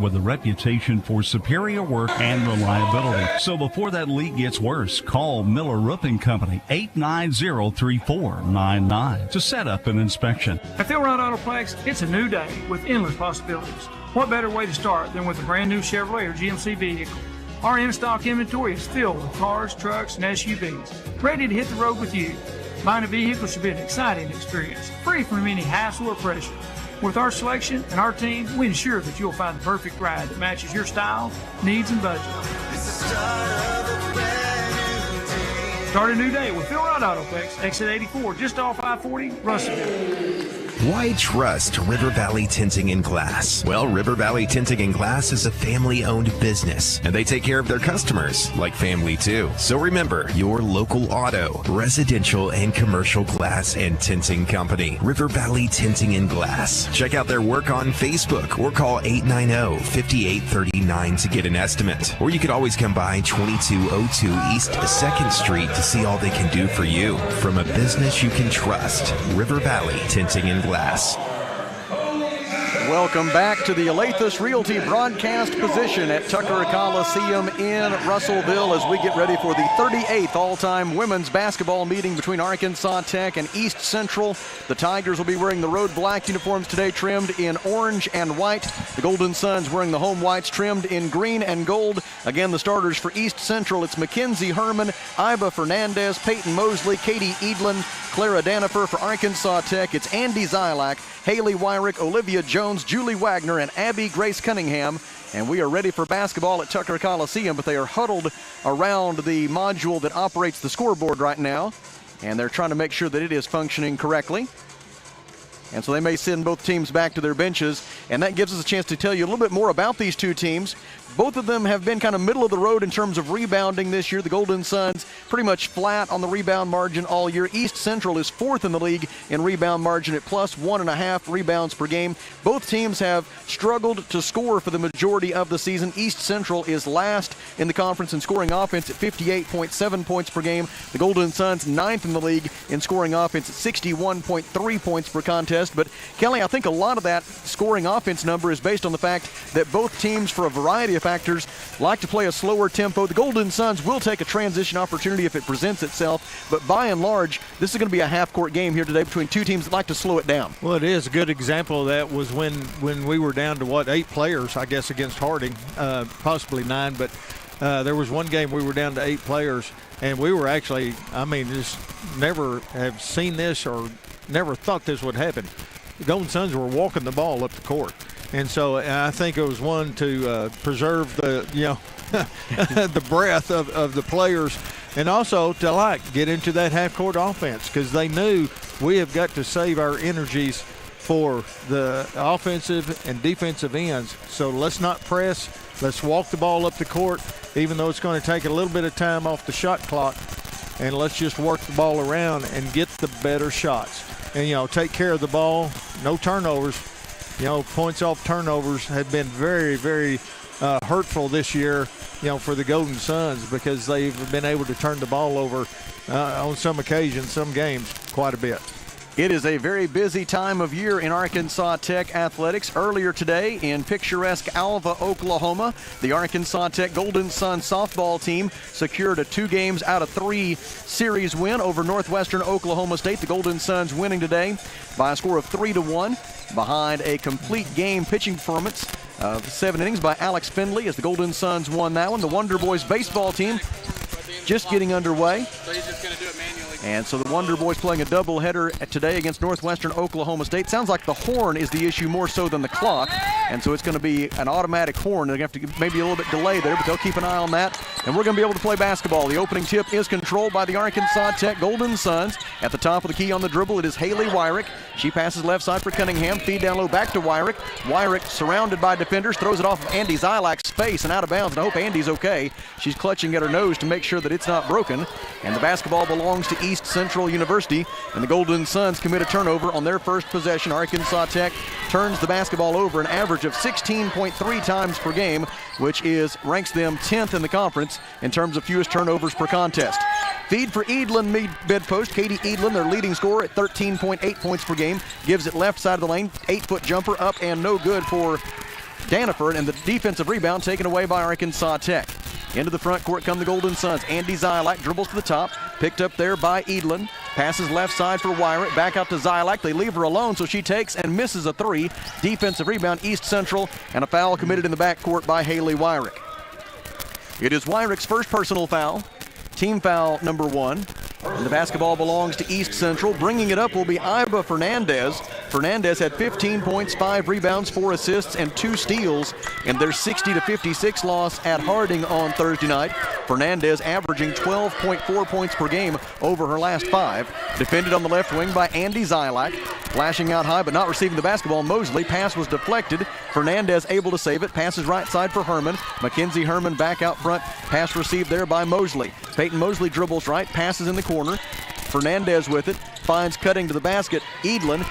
with a reputation for superior work and reliability. So before that leak gets worse, call Miller Roofing Company 890-3499 to set up an inspection. At Philrod Autoplex, it's a new day with endless possibilities. What better way to start than with a brand new Chevrolet or GMC vehicle? Our in-stock inventory is filled with cars, trucks, and SUVs, ready to hit the road with you. Buying a vehicle should be an exciting experience, free from any hassle or pressure. With our selection and our team, we ensure that you'll find the perfect ride that matches your style, needs, and budget. Start a new day with Philrod Autoplex, exit 84, just off I-40, Russellville. Why trust River Valley Tinting and Glass? Well, River Valley Tinting and Glass is a family-owned business, and they take care of their customers like family too. So remember, your local auto, residential, and commercial glass and tinting company, River Valley Tinting and Glass. Check out their work on Facebook or call 890-5839 to get an estimate. Or you could always come by 2202 East 2nd Street to see all they can do for you. From a business you can trust, River Valley Tinting and Glass. Welcome back to the Alathus Realty broadcast position at Tucker Coliseum in Russellville as we get ready for the 38th all-time women's basketball meeting between Arkansas Tech and East Central. The Tigers will be wearing the road black uniforms today, trimmed in orange and white. The Golden Suns wearing the home whites, trimmed in green and gold. Again, the starters for East Central, it's Mackenzie Herman, Iba Fernandez, Peyton Mosley, Katie Edlin, Clara Danifer. For Arkansas Tech, it's Andy Zylak, Haley Wyrick, Olivia Jones, Julie Wagner, and Abby Grace Cunningham. And we are ready for basketball at Tucker Coliseum, but they are huddled around the module that operates the scoreboard right now, and they're trying to make sure that it is functioning correctly. And so they may send both teams back to their benches, and that gives us a chance to tell you a little bit more about these two teams. Both of them have been kind of middle of the road in terms of rebounding this year. The Golden Suns pretty much flat on the rebound margin all year. East Central is fourth in the league in rebound margin at plus 1.5 rebounds per game. Both teams have struggled to score for the majority of the season. East Central is last in the conference in scoring offense at 58.7 points per game. The Golden Suns ninth in the league in scoring offense at 61.3 points per contest. But Kelly, I think a lot of that scoring offense number is based on the fact that both teams, for a variety of factors, like to play a slower tempo. The Golden Suns will take a transition opportunity if it presents itself, but by and large, this is going to be a half-court game here today between two teams that like to slow it down. Well, it is. A good example of that was when we were down to, 8 players, I guess, against Harding, possibly 9, but there was one game we were down to 8 players, and we were actually, just never have seen this or never thought this would happen. The Golden Suns were walking the ball up the court. And so I think it was one to preserve the, the breath of the players, and also to get into that half-court offense, because they knew we have got to save our energies for the offensive and defensive ends. So let's not press. Let's walk the ball up the court, even though it's going to take a little bit of time off the shot clock, and let's just work the ball around and get the better shots. And, take care of the ball, no turnovers. Points off turnovers have been very, very hurtful this year, for the Golden Suns, because they've been able to turn the ball over on some occasions, some games, quite a bit. It is a very busy time of year in Arkansas Tech athletics. Earlier today in picturesque Alva, Oklahoma, the Arkansas Tech Golden Sun softball team secured a 2 games out of 3 series win over Northwestern Oklahoma State. The Golden Suns winning today by a score of 3-1 behind a complete game pitching performance of 7 innings by Alex Findley as the Golden Suns won that one. The Wonder Boys baseball team just getting underway. So he's just going to do it manually. And so the Wonder Boys playing a doubleheader today against Northwestern Oklahoma State. Sounds like the horn is the issue more so than the clock. And so it's going to be an automatic horn. They're going to have to maybe a little bit delay there, but they'll keep an eye on that. And we're going to be able to play basketball. The opening tip is controlled by the Arkansas Tech Golden Suns. At the top of the key on the dribble, it is Haley Wyrick. She passes left side for Cunningham. Feed down low back to Wyrick. Wyrick surrounded by defenders, throws it off of Andy Zylak's face and out of bounds. And I hope Andy's okay. She's clutching at her nose to make sure that it's not broken. And the basketball belongs to East Central University. And the Golden Suns commit a turnover on their first possession. Arkansas Tech turns the basketball over an average of 16.3 times per game, which ranks them 10th in the conference in terms of fewest turnovers per contest. Feed for Edlin mid-post. Katie Edlin, their leading scorer at 13.8 points per game, gives it left side of the lane. 8-foot jumper up and no good for Daniford, and the defensive rebound taken away by Arkansas Tech. Into the front court come the Golden Suns. Andy Zylak dribbles to the top, picked up there by Edlin. Passes left side for Wyrick, back out to Zylak. They leave her alone, so she takes and misses a three. Defensive rebound, East Central, and a foul committed in the backcourt by Haley Wyrick. It is Wyrick's first personal foul, team foul number 1. And the basketball belongs to East Central. Bringing it up will be Iba Fernandez. Fernandez had 15 points, 5 rebounds, 4 assists, and 2 steals in their 60-56 loss at Harding on Thursday night. Fernandez averaging 12.4 points per game over her last 5. Defended on the left wing by Andy Zylak. Flashing out high but not receiving the basketball. Mosley, pass was deflected. Fernandez able to save it. Passes right side for Herman. Mackenzie Herman back out front. Pass received there by Mosley. Peyton Mosley dribbles right, passes in the corner. Fernandez with it, finds cutting to the basket. Edlin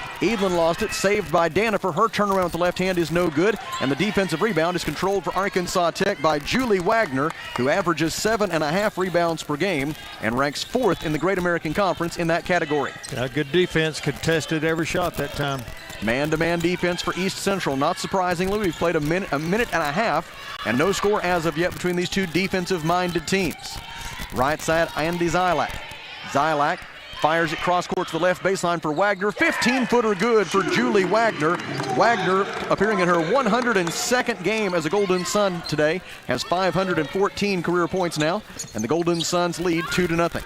lost it, saved by Daniford. Her turnaround with the left hand is no good, and the defensive rebound is controlled for Arkansas Tech by Julie Wagner, who averages 7.5 rebounds per game and ranks 4th in the Great American Conference in that category. Yeah, good defense, contested every shot that time. Man-to-man defense for East Central. Not surprisingly, we've played a minute and a half, and no score as of yet between these two defensive-minded teams. Right side, Andy Zylak. Zylak fires it cross court to the left baseline for Wagner. 15-footer good for Julie Wagner. Wagner, appearing in her 102nd game as a Golden Sun today, has 514 career points now, and the Golden Suns lead 2-0.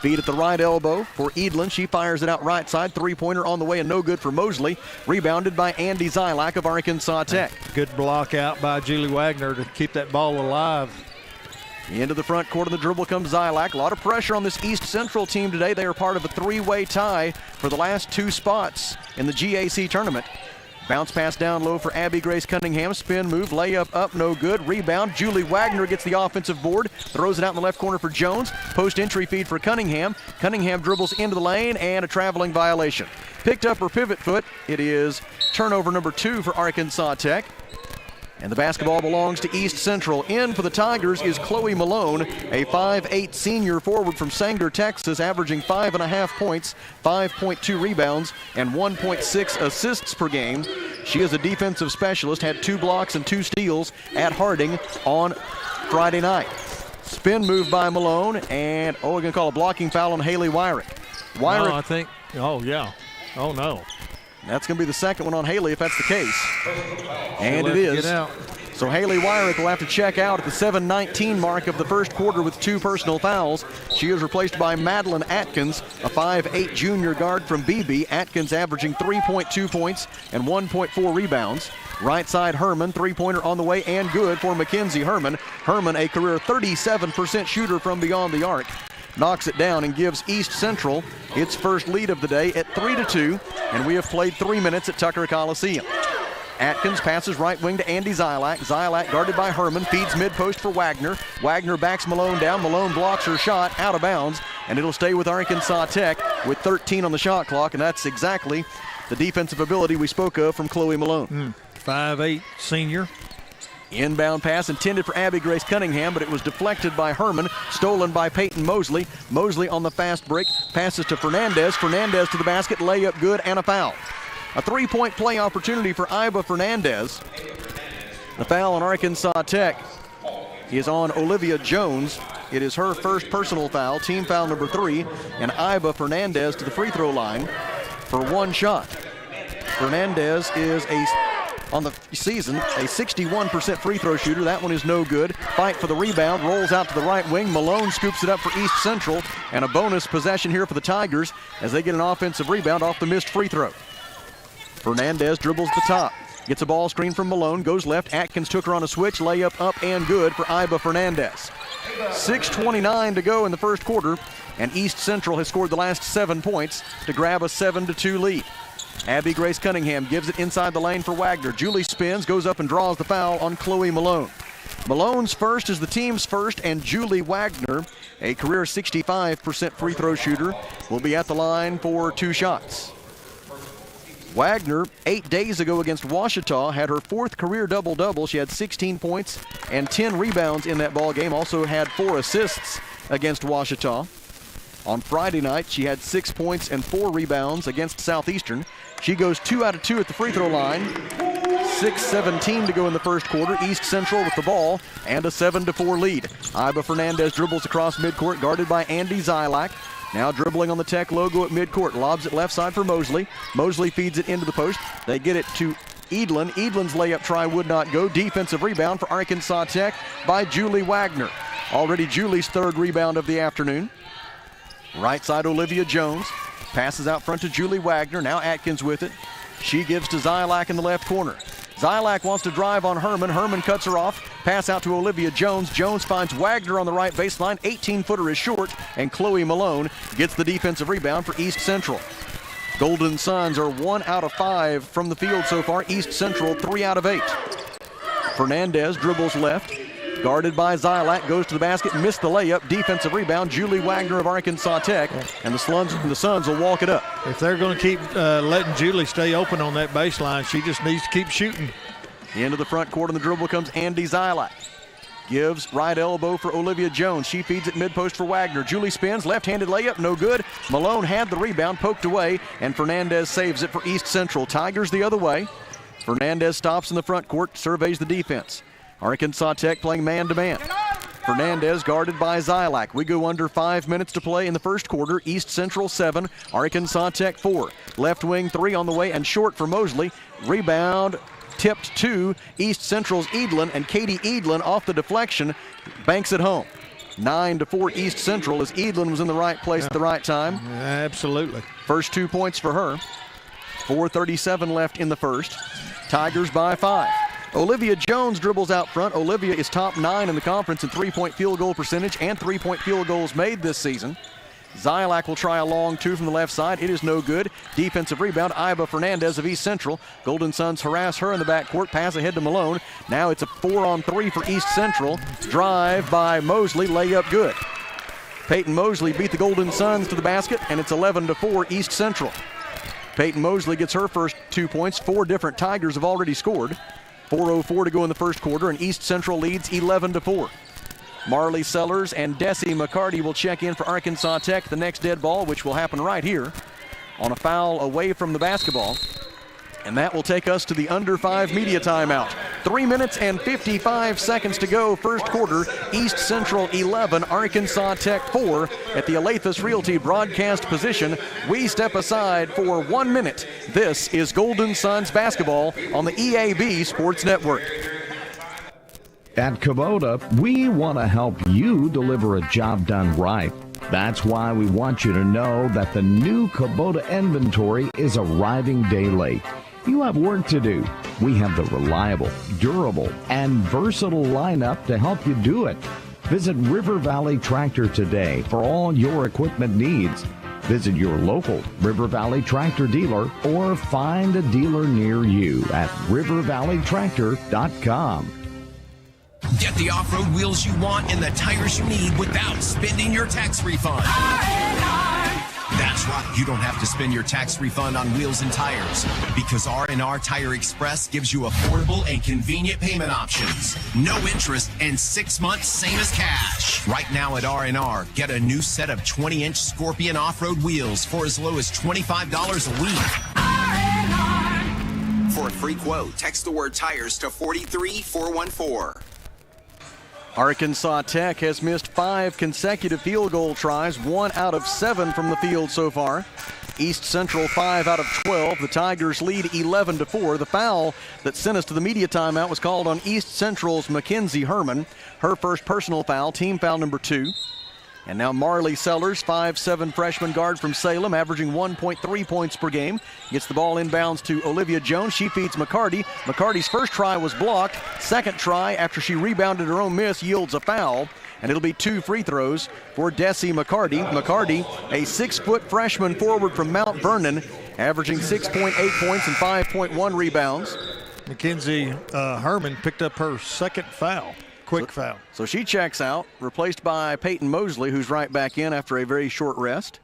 Feed at the right elbow for Edlin. She fires it out right side. Three-pointer on the way and no good for Mosley. Rebounded by Andy Zylak of Arkansas Tech. Good block out by Julie Wagner to keep that ball alive. Into the front court of the dribble comes Zylak. A lot of pressure on this East Central team today. They are part of a 3-way tie for the last 2 spots in the GAC tournament. Bounce pass down low for Abby Grace Cunningham. Spin move, layup up, no good. Rebound. Julie Wagner gets the offensive board. Throws it out in the left corner for Jones. Post entry feed for Cunningham. Cunningham dribbles into the lane and a traveling violation. Picked up her pivot foot. It is turnover number 2 for Arkansas Tech. And the basketball belongs to East Central. In for the Tigers is Chloe Malone, a 5'8" senior forward from Sanger, Texas, averaging 5.5 points, 5.2 rebounds, and 1.6 assists per game. She is a defensive specialist, had 2 blocks and 2 steals at Harding on Friday night. Spin move by Malone, and we're going to call a blocking foul on Haley Wyrick. No, I think, oh yeah, oh no. That's going to be the second one on Haley if that's the case. And it is. So Haley Wyrick will have to check out at the 7:19 mark of the first quarter with 2 personal fouls. She is replaced by Madeline Atkins, a 5'8" junior guard from BB. Atkins averaging 3.2 points and 1.4 rebounds. Right side Herman, 3-pointer on the way and good for Mackenzie Herman. Herman, a career 37% shooter from beyond the arc. Knocks it down and gives East Central its first lead of the day at 3-2, and we have played 3 minutes at Tucker Coliseum. Atkins passes right wing to Andy Zylak. Zylak guarded by Herman, feeds mid-post for Wagner. Wagner backs Malone down. Malone blocks her shot out of bounds, and it'll stay with Arkansas Tech with 13 on the shot clock, and that's exactly the defensive ability we spoke of from Chloe Malone. 5'8" senior. Inbound pass intended for Abby Grace Cunningham, but it was deflected by Herman, stolen by Peyton Mosley. Mosley on the fast break, passes to Fernandez. Fernandez to the basket, layup good, and a foul. A 3-point play opportunity for Iba Fernandez. The foul on Arkansas Tech is on Olivia Jones. It is her first personal foul, team foul number 3, and Iba Fernandez to the free throw line for 1 shot. Fernandez is on the season, a 61% free throw shooter. That one is no good. Fight for the rebound, rolls out to the right wing. Malone scoops it up for East Central, and a bonus possession here for the Tigers as they get an offensive rebound off the missed free throw. Fernandez dribbles the top, gets a ball screen from Malone, goes left. Atkins took her on a switch, layup up and good for Iba Fernandez. 6:29 to go in the first quarter, and East Central has scored the last 7 points to grab a 7-2 lead. Abby Grace Cunningham gives it inside the lane for Wagner. Julie spins, goes up and draws the foul on Chloe Malone. Malone's first is the team's first, and Julie Wagner, a career 65% free throw shooter, will be at the line for 2 shots. Wagner, 8 days ago against Ouachita, had her 4th career double-double. She had 16 points and 10 rebounds in that ball game. Also had 4 assists against Ouachita. On Friday night, she had 6 points and 4 rebounds against Southeastern. She goes 2 out of 2 at the free throw line. 6:17 to go in the first quarter. East Central with the ball and a 7-4 lead. Iba Fernandez dribbles across midcourt, guarded by Andy Zylak. Now dribbling on the Tech logo at midcourt. Lobs it left side for Mosley. Mosley feeds it into the post. They get it to Edlin. Edlin's layup try would not go. Defensive rebound for Arkansas Tech by Julie Wagner. Already Julie's third rebound of the afternoon. Right side, Olivia Jones. Passes out front to Julie Wagner. Now Atkins with it. She gives to Zylak in the left corner. Zylak wants to drive on Herman. Herman cuts her off. Pass out to Olivia Jones. Jones finds Wagner on the right baseline. 18-footer is short, and Chloe Malone gets the defensive rebound for East Central. Golden Suns are 1 out of 5 from the field so far. East Central 3 out of 8. Fernandez dribbles left. Guarded by Zylak, goes to the basket, missed the layup. Defensive rebound, Julie Wagner of Arkansas Tech, and the Suns will walk it up. If they're going to keep letting Julie stay open on that baseline, she just needs to keep shooting. Into the front court on the dribble comes Andy Zylak. Gives right elbow for Olivia Jones. She feeds it mid-post for Wagner. Julie spins, left-handed layup, no good. Malone had the rebound, poked away, and Fernandez saves it for East Central. Tigers the other way. Fernandez stops in the front court, surveys the defense. Arkansas Tech playing man-to-man. Fernandez guarded by Zylak. We go under 5 minutes to play in the first quarter. East Central 7, Arkansas Tech 4. Left wing 3 on the way and short for Mosley. Rebound tipped to East Central's Edlin, and Katie Edlin off the deflection banks it home. 9-4 East Central as Edlin was in the right place at the right time. Absolutely. First 2 points for her. 4:37 left in the first. Tigers by 5. Olivia Jones dribbles out front. Olivia is top 9 in the conference in three-point field goal percentage and three-point field goals made this season. Zylak will try a long two from the left side. It is no good. Defensive rebound, Iba Fernandez of East Central. Golden Suns harass her in the backcourt. Pass ahead to Malone. Now it's a 4-on-3 for East Central. Drive by Mosley. Layup good. Peyton Mosley beat the Golden Suns to the basket, and it's 11-4 East Central. Peyton Mosley gets her first 2 points. 4 different Tigers have already scored. 4:04 to go in the first quarter, and East Central leads 11-4. Marley Sellers and Desi McCarty will check in for Arkansas Tech. The next dead ball, which will happen right here, on a foul away from the basketball. And that will take us to the under 5 media timeout. 3 minutes and 55 seconds to go, first quarter. East Central 11, Arkansas Tech 4. At the Alathus Realty broadcast position, we step aside for 1 minute. This is Golden Suns basketball on the EAB Sports Network. At Kubota, we want to help you deliver a job done right. That's why we want you to know that the new Kubota inventory is arriving day late. You have work to do. We have the reliable, durable, and versatile lineup to help you do it. Visit River Valley Tractor today for all your equipment needs. Visit your local River Valley Tractor dealer or find a dealer near you at rivervalleytractor.com. Get the off-road wheels you want and the tires you need without spending your tax refund. That's right, you don't have to spend your tax refund on wheels and tires because R&R Tire Express gives you affordable and convenient payment options. No interest and 6 months same as cash. Right now at R&R, get a new set of 20-inch Scorpion off-road wheels for as low as $25 a week. R&R. For a free quote, text the word tires to 43414. Arkansas Tech has missed 5 consecutive field goal tries, 1 out of 7 from the field so far. East Central 5 out of 12. The Tigers lead 11-4. The foul that sent us to the media timeout was called on East Central's Mackenzie Herman. Her first personal foul, team foul number 2. And now Marley Sellers, 5'7" freshman guard from Salem, averaging 1.3 points per game. Gets the ball inbounds to Olivia Jones. She feeds McCarty. McCarty's first try was blocked. Second try, after she rebounded her own miss, yields a foul. And it'll be 2 free throws for Desi McCarty. McCarty, a 6-foot freshman forward from Mount Vernon, averaging 6.8 points and 5.1 rebounds. Mackenzie Herman picked up her second foul. Quick foul. So she checks out, replaced by Peyton Mosley, who's right back in after a very short rest.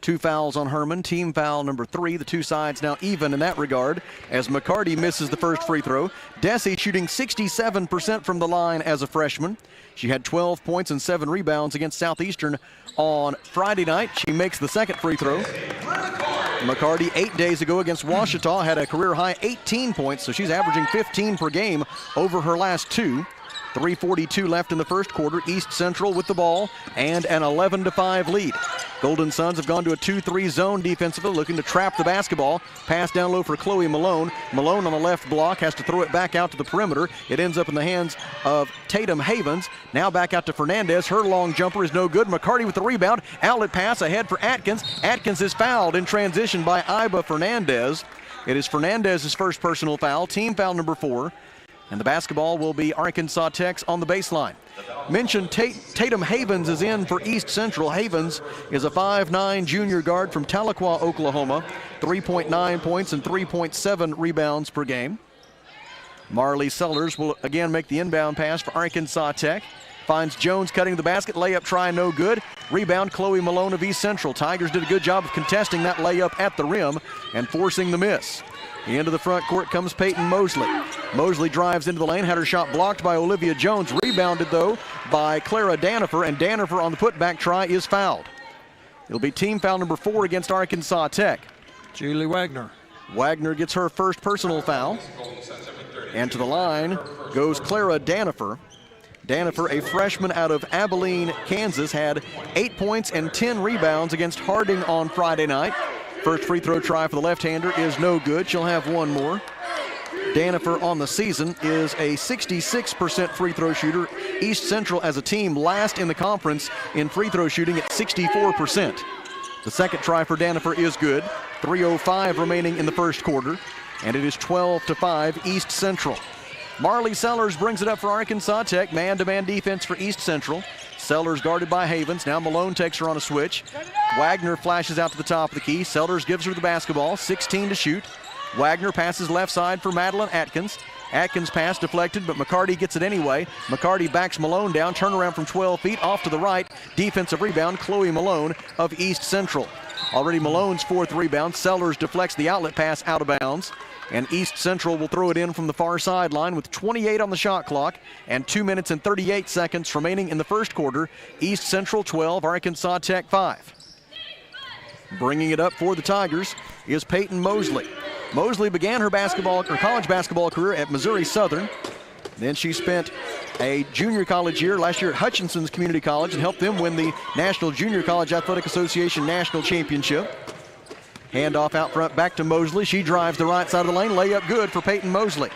2 fouls on Herman, team foul number 3. The two sides now even in that regard as McCarty misses the first free throw. Desi shooting 67% from the line as a freshman. She had 12 points and 7 rebounds against Southeastern on Friday night. She makes the second free throw. McCarty 8 days ago against Ouachita had a career-high 18 points, so she's averaging 15 per game over her last two. 3:42 left in the first quarter. East Central with the ball and an 11-5 lead. Golden Suns have gone to a 2-3 zone defensively, looking to trap the basketball. Pass down low for Chloe Malone. Malone on the left block has to throw it back out to the perimeter. It ends up in the hands of Tatum Havens. Now back out to Fernandez. Her long jumper is no good. McCarty with the rebound. Outlet pass ahead for Atkins. Atkins is fouled in transition by Iba Fernandez. It is Fernandez's first personal foul, team foul number 4. And the basketball will be Arkansas Tech's on the baseline. Mentioned Tatum Havens is in for East Central. Havens is a 5'9" junior guard from Tahlequah, Oklahoma. 3.9 points and 3.7 rebounds per game. Marley Sellers will again make the inbound pass for Arkansas Tech. Finds Jones cutting the basket. Layup try no good. Rebound Chloe Malone of East Central. Tigers did a good job of contesting that layup at the rim and forcing the miss. Into the front court comes Peyton Mosley. Mosley drives into the lane, had her shot blocked by Olivia Jones. Rebounded, though, by Clara Danifer, and Danifer on the putback try is fouled. It'll be team foul number 4 against Arkansas Tech. Julie Wagner. Wagner gets her first personal foul. And to the line goes Clara Danifer. Danifer, a freshman out of Abilene, Kansas, had 8 points and 10 rebounds against Harding on Friday night. First free throw try for the left-hander is no good. She'll have one more. Danifer on the season is a 66% free throw shooter. East Central as a team last in the conference in free throw shooting at 64%. The second try for Danifer is good. 3:05 remaining in the first quarter, and it is 12-5 East Central. Marley Sellers brings it up for Arkansas Tech. Man-to-man defense for East Central. Sellers guarded by Havens. Now Malone takes her on a switch. Wagner flashes out to the top of the key. Sellers gives her the basketball. 16 to shoot. Wagner passes left side for Madeline Atkins. Atkins pass deflected, but McCarty gets it anyway. McCarty backs Malone down. Turnaround from 12 feet. Off to the right. Defensive rebound, Chloe Malone of East Central. Already Malone's 4th rebound. Sellers deflects the outlet pass out of bounds. And East Central will throw it in from the far sideline with 28 on the shot clock and 2 minutes and 38 seconds remaining in the first quarter. East Central 12, Arkansas Tech 5. Bringing it up for the Tigers is Peyton Mosley. Mosley began her college basketball career at Missouri Southern. Then she spent a junior college year last year at Hutchinson's Community College and helped them win the National Junior College Athletic Association National Championship. Handoff out front back to Mosley. She drives the right side of the lane. Layup good for Peyton Mosley.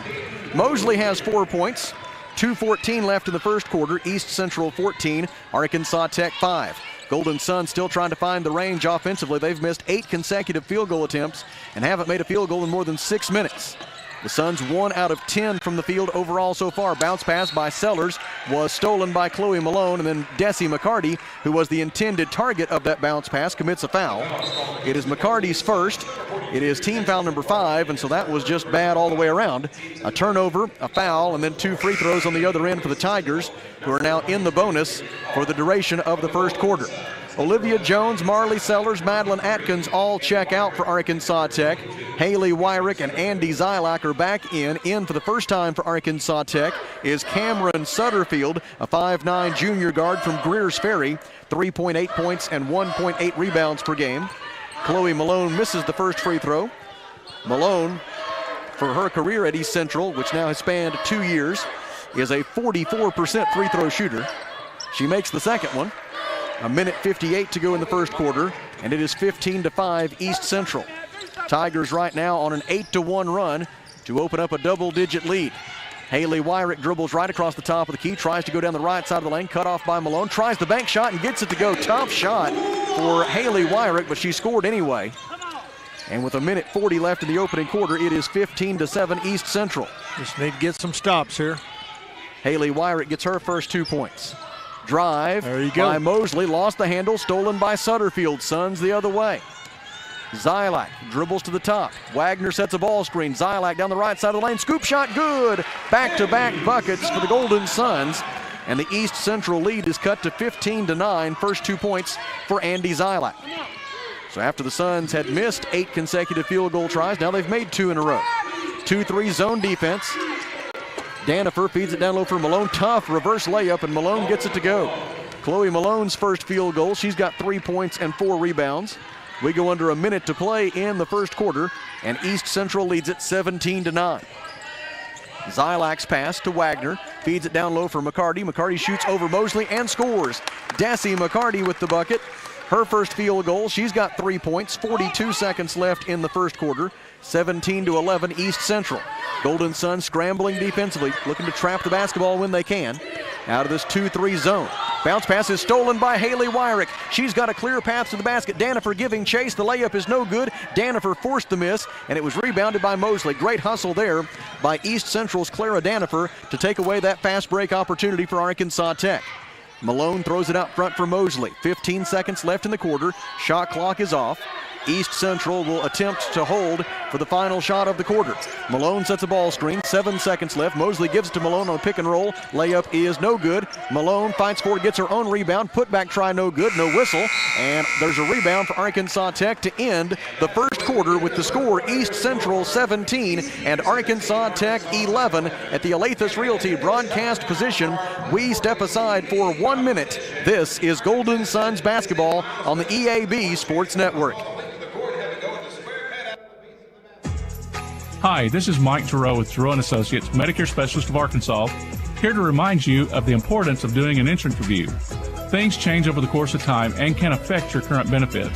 Mosley has 4 points. 2:14 left in the first quarter. East Central 14, Arkansas Tech 5. Golden Suns still trying to find the range offensively. They've missed 8 consecutive field goal attempts and haven't made a field goal in more than 6 minutes. The Suns 1 out of 10 from the field overall so far. Bounce pass by Sellers was stolen by Chloe Malone, and then Desi McCarty, who was the intended target of that bounce pass, commits a foul. It is McCarty's first. It is team foul number 5, and so that was just bad all the way around. A turnover, a foul, and then 2 free throws on the other end for the Tigers, who are now in the bonus for the duration of the first quarter. Olivia Jones, Marley Sellers, Madeline Atkins all check out for Arkansas Tech. Haley Wyrick and Andy Zylak are back in. In for the first time for Arkansas Tech is Cameron Sutterfield, a 5'9" junior guard from Greers Ferry, 3.8 points and 1.8 rebounds per game. Chloe Malone misses the first free throw. Malone, for her career at East Central, which now has spanned 2 years, is a 44% free throw shooter. She makes the second one. 1:58 to go in the first quarter, and it is 15-5 East Central. Tigers right now on an 8-1 run to open up a double-digit lead. Haley Wyrick dribbles right across the top of the key, tries to go down the right side of the lane, cut off by Malone, tries the bank shot and gets it to go. Tough shot for Haley Wyrick, but she scored anyway. And with 1:40 left in the opening quarter, it is 15-7 East Central. Just need to get some stops here. Haley Wyrick gets her first 2 points. Drive there you go. By Mosley, lost the handle, stolen by Sutterfield. Suns the other way. Zylak dribbles to the top. Wagner sets a ball screen. Zylak down the right side of the lane. Scoop shot good. Back-to-back buckets for the Golden Suns. And the East Central lead is cut to 15-9. First 2 points for Andy Zylak. So after the Suns had missed 8 consecutive field goal tries, now they've made 2 in a row. 2-3 zone defense. Danifer feeds it down low for Malone. Tough reverse layup, and Malone gets it to go. Chloe Malone's first field goal. She's got 3 points and 4 rebounds. We go under a minute to play in the first quarter, and East Central leads it 17-9. Zilak's pass to Wagner, feeds it down low for McCarty. McCarty shoots over Mosley and scores. Dessie McCarty with the bucket. Her first field goal. She's got 3 points. 42 seconds left in the first quarter. 17-11 East Central. Golden Suns scrambling defensively, looking to trap the basketball when they can. Out of this 2-3 zone. Bounce pass is stolen by Haley Wyrick. She's got a clear path to the basket. Danifer giving chase. The layup is no good. Danifer forced the miss, and it was rebounded by Mosley. Great hustle there by East Central's Clara Danifer to take away that fast break opportunity for Arkansas Tech. Malone throws it out front for Mosley. 15 seconds left in the quarter. Shot clock is off. East Central will attempt to hold for the final shot of the quarter. Malone sets a ball screen, 7 seconds left. Mosley gives it to Malone on a pick and roll. Layup is no good. Malone fights for it, gets her own rebound. Put back try no good, no whistle. And there's a rebound for Arkansas Tech to end the first quarter with the score East Central 17 and Arkansas Tech 11 at the Alathus Realty broadcast position. We step aside for 1 minute. This is Golden Suns basketball on the EAB Sports Network. Hi, this is Mike Giroux with Giroux & Associates, Medicare Specialist of Arkansas, here to remind you of the importance of doing an insurance review. Things change over the course of time and can affect your current benefits.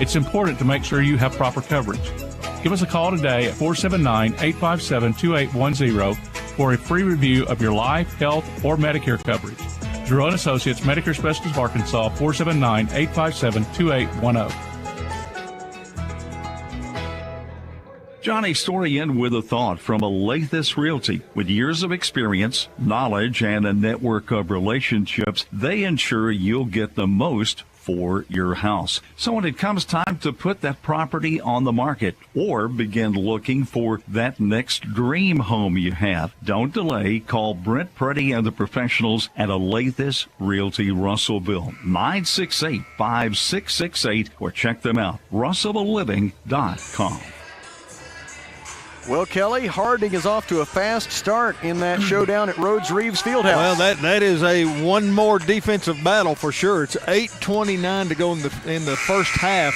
It's important to make sure you have proper coverage. Give us a call today at 479-857-2810 for a free review of your life, health, or Medicare coverage. Giroux & Associates, Medicare Specialist of Arkansas, 479-857-2810. Johnny Story in with a thought from Alathus Realty. With years of experience, knowledge, and a network of relationships, they ensure you'll get the most for your house. So when it comes time to put that property on the market or begin looking for that next dream home you have, don't delay. Call Brent Preddy and the professionals at Alathus Realty Russellville, 968-5668, or check them out, russellvilleliving.com. Well, Kelly, Harding is off to a fast start in that showdown at Rhodes-Reeves Fieldhouse. Well, that is a one more defensive battle for sure. It's 8:29 to go in the first half,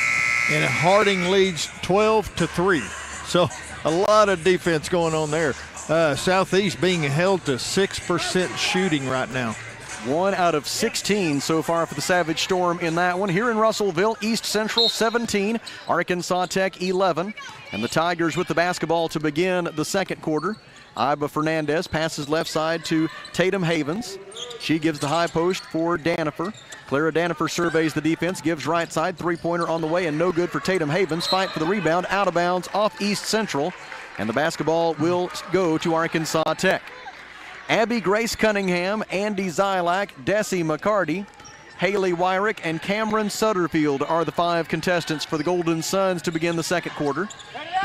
and Harding leads 12-3. So a lot of defense going on there. Southeast being held to 6% shooting right now. 1 out of 16 so far for the Savage Storm in that one. Here in Russellville, East Central 17, Arkansas Tech 11. And the Tigers with the basketball to begin the second quarter. Iba Fernandez passes left side to Tatum Havens. She gives the high post for Danifer. Clara Danifer surveys the defense, gives right side, three-pointer on the way, and no good for Tatum Havens. Fight for the rebound, out of bounds, off East Central. And the basketball will go to Arkansas Tech. Abby Grace Cunningham, Andy Zilak, Dessie McCarty, Haley Wyrick, and Cameron Sutterfield are the 5 contestants for the Golden Suns to begin the second quarter.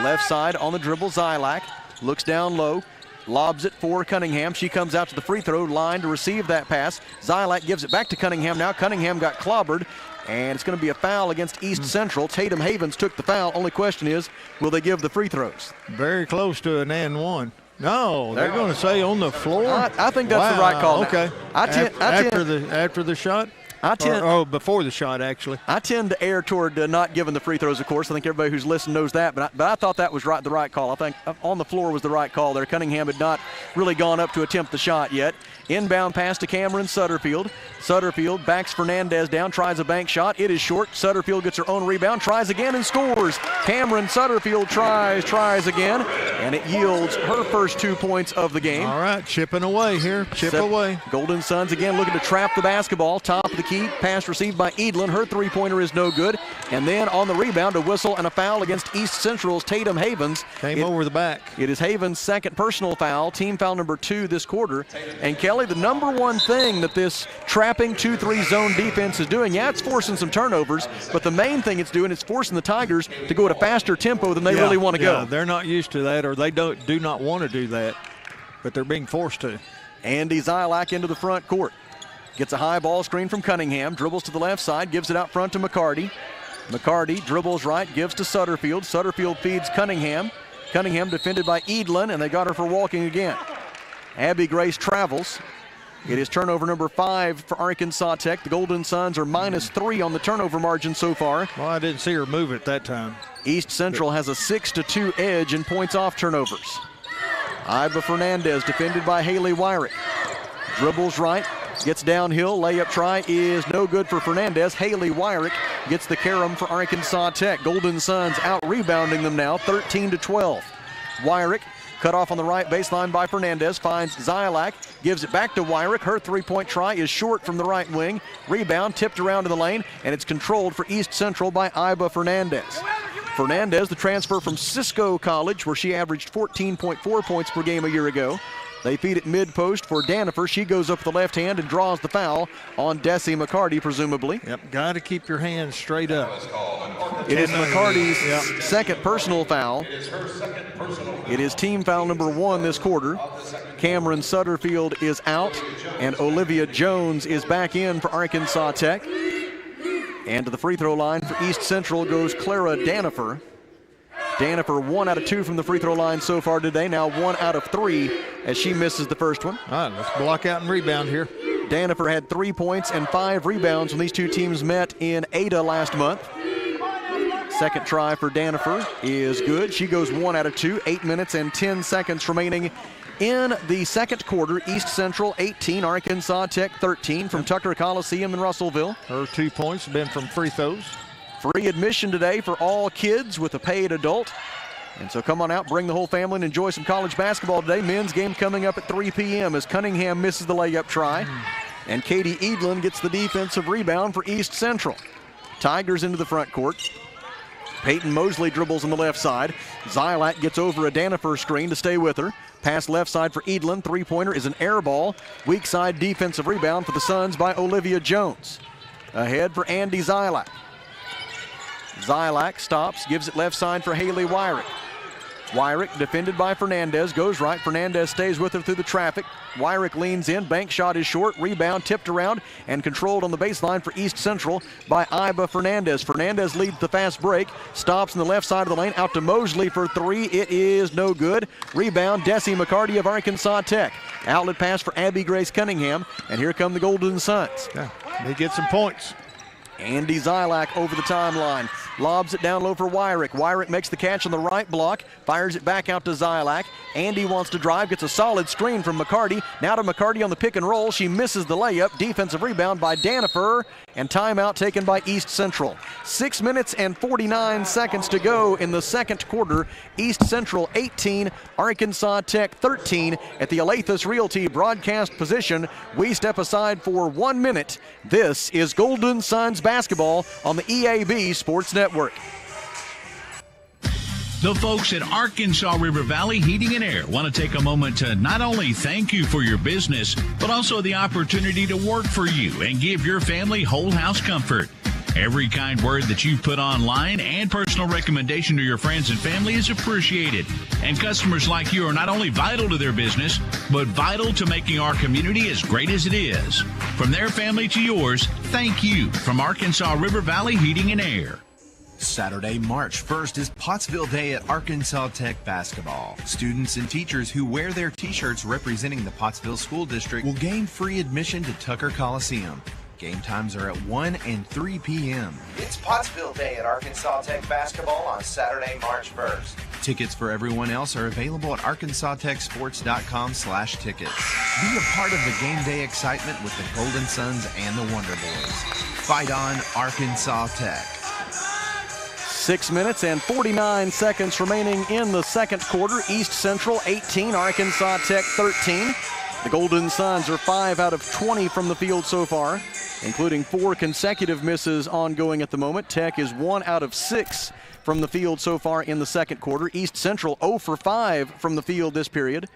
Left side on the dribble, Zilak looks down low, lobs it for Cunningham. She comes out to the free throw line to receive that pass. Zilak gives it back to Cunningham. Now Cunningham got clobbered, and it's going to be a foul against East Central. Tatum Havens took the foul. Only question is, will they give the free throws? Very close to an and one. No, they're going to say on the floor. I think that's the right call. Okay. After the shot. Before the shot, actually. I tend to err toward not giving the free throws, of course. I think everybody who's listened knows that, but I thought that was the right call. I think on the floor was the right call there. Cunningham had not really gone up to attempt the shot yet. Inbound pass to Cameron Sutterfield. Sutterfield backs Fernandez down, tries a bank shot. It is short. Sutterfield gets her own rebound, tries again and scores. Cameron Sutterfield tries again, and it yields her first 2 points of the game. All right, chipping away here. Chip away. Golden Suns again looking to trap the basketball. Top of the key, pass received by Edlin. Her three-pointer is no good. And then on the rebound, a whistle and a foul against East Central's Tatum Havens. Came over the back. It is Havens' second personal foul, team foul number 2 this quarter. And Kelly, the number one thing that this trapping 2-3 zone defense is doing, it's forcing some turnovers, but the main thing it's doing is forcing the Tigers to go at a faster tempo than they really want to go. They're not used to that, or they do not want to do that, but they're being forced to. Andy Zilak into the front court. Gets a high ball screen from Cunningham, dribbles to the left side, gives it out front to McCarty. McCarty dribbles right, gives to Sutterfield. Sutterfield feeds Cunningham. Cunningham defended by Edlin, and they got her for walking again. Abby Grace travels. It is turnover number 5 for Arkansas Tech. The Golden Suns are -3 on the turnover margin so far. Well, I didn't see her move it that time. East Central has a 6-2 edge in points off turnovers. Iba Fernandez defended by Haley Wyrick. Dribbles right, gets downhill, layup try is no good for Fernandez. Haley Wyrick gets the carom for Arkansas Tech. Golden Suns out rebounding them now, 13-12. Wyrick cut off on the right baseline by Fernandez, finds Zylak, gives it back to Wyrick. Her three-point try is short from the right wing. Rebound tipped around in the lane, and it's controlled for East Central by Iba Fernandez. Fernandez, the transfer from Cisco College, where she averaged 14.4 points per game a year ago. They feed it mid-post for Danifer. She goes up with the left hand and draws the foul on Desi McCarty, presumably. Yep, got to keep your hands straight up. It is McCarty's second personal foul. It is team foul number 1 this quarter. Cameron Sutterfield is out, and Olivia Jones is back in for Arkansas Tech. And to the free throw line for East Central goes Clara Danifer. Danifer 1 out of 2 from the free throw line so far today, now 1 out of 3 as she misses the first one. All right, let's block out and rebound here. Danifer had 3 points and 5 rebounds when these two teams met in Ada last month. Second try for Danifer is good. She goes 1 out of 2, 8 minutes and 10 seconds remaining in the second quarter. East Central 18, Arkansas Tech 13 from Tucker Coliseum in Russellville. Her 2 points have been from free throws. Free admission today for all kids with a paid adult. And so come on out, bring the whole family and enjoy some college basketball today. Men's game coming up at 3 p.m. as Cunningham misses the layup try. And Katie Edlin gets the defensive rebound for East Central. Tigers into the front court. Peyton Mosley dribbles on the left side. Zylak gets over a Danifer screen to stay with her. Pass left side for Edlin. Three-pointer is an air ball. Weak side defensive rebound for the Suns by Olivia Jones. Ahead for Andy Zylak. Zylak stops, gives it left side for Haley Wyrick. Wyrick defended by Fernandez, goes right. Fernandez stays with her through the traffic. Wyrick leans in, bank shot is short, rebound tipped around and controlled on the baseline for East Central by Iba Fernandez. Fernandez leads the fast break, stops on the left side of the lane, out to Mosley for 3. It is no good. Rebound, Desi McCarty of Arkansas Tech. Outlet pass for Abby Grace Cunningham, and here come the Golden Suns. Yeah, they get some points. Andy Zylak over the timeline. Lobs it down low for Wyrick. Wyrick makes the catch on the right block, fires it back out to Zylak. Andy wants to drive, gets a solid screen from McCarty. Now to McCarty on the pick and roll. She misses the layup. Defensive rebound by Danifer, and timeout taken by East Central. 6 minutes and 49 seconds to go in the second quarter. East Central 18, Arkansas Tech 13 at the Alathus Realty broadcast position. We step aside for 1 minute. This is Golden Suns basketball on the EAB Sports Network. The folks at Arkansas River Valley Heating and Air want to take a moment to not only thank you for your business, but also the opportunity to work for you and give your family whole house comfort. Every kind word that you put online and personal recommendation to your friends and family is appreciated. And customers like you are not only vital to their business, but vital to making our community as great as it is. From their family to yours, thank you from Arkansas River Valley Heating and Air. Saturday, March 1st is Pottsville Day at Arkansas Tech basketball. Students and teachers who wear their t-shirts representing the Pottsville School District will gain free admission to Tucker Coliseum. Game times are at 1 and 3 p.m. It's Pottsville Day at Arkansas Tech basketball on Saturday, March 1st. Tickets for everyone else are available at arkansastechsports.com/tickets. Be a part of the game day excitement with the Golden Suns and the Wonder Boys. Fight on, Arkansas Tech. 6 minutes and 49 seconds remaining in the second quarter. East Central 18, Arkansas Tech 13. The Golden Suns are 5 out of 20 from the field so far, including 4 consecutive misses ongoing at the moment. Tech is 1 out of 6 from the field so far in the second quarter. East Central 0 for 5 from the field this period.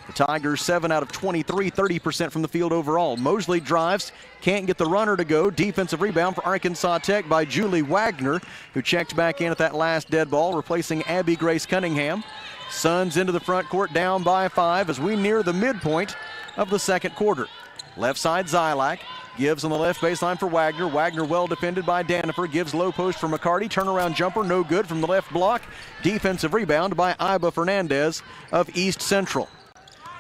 The Tigers 7 out of 23, 30% from the field overall. Mosley drives, can't get the runner to go. Defensive rebound for Arkansas Tech by Julie Wagner, who checked back in at that last dead ball, replacing Abby Grace Cunningham. Suns into the front court, down by 5 as we near the midpoint of the second quarter. Left side, Zylak gives on the left baseline for Wagner. Wagner well defended by Danifer, gives low post for McCarty. Turnaround jumper, no good from the left block. Defensive rebound by Iba Fernandez of East Central.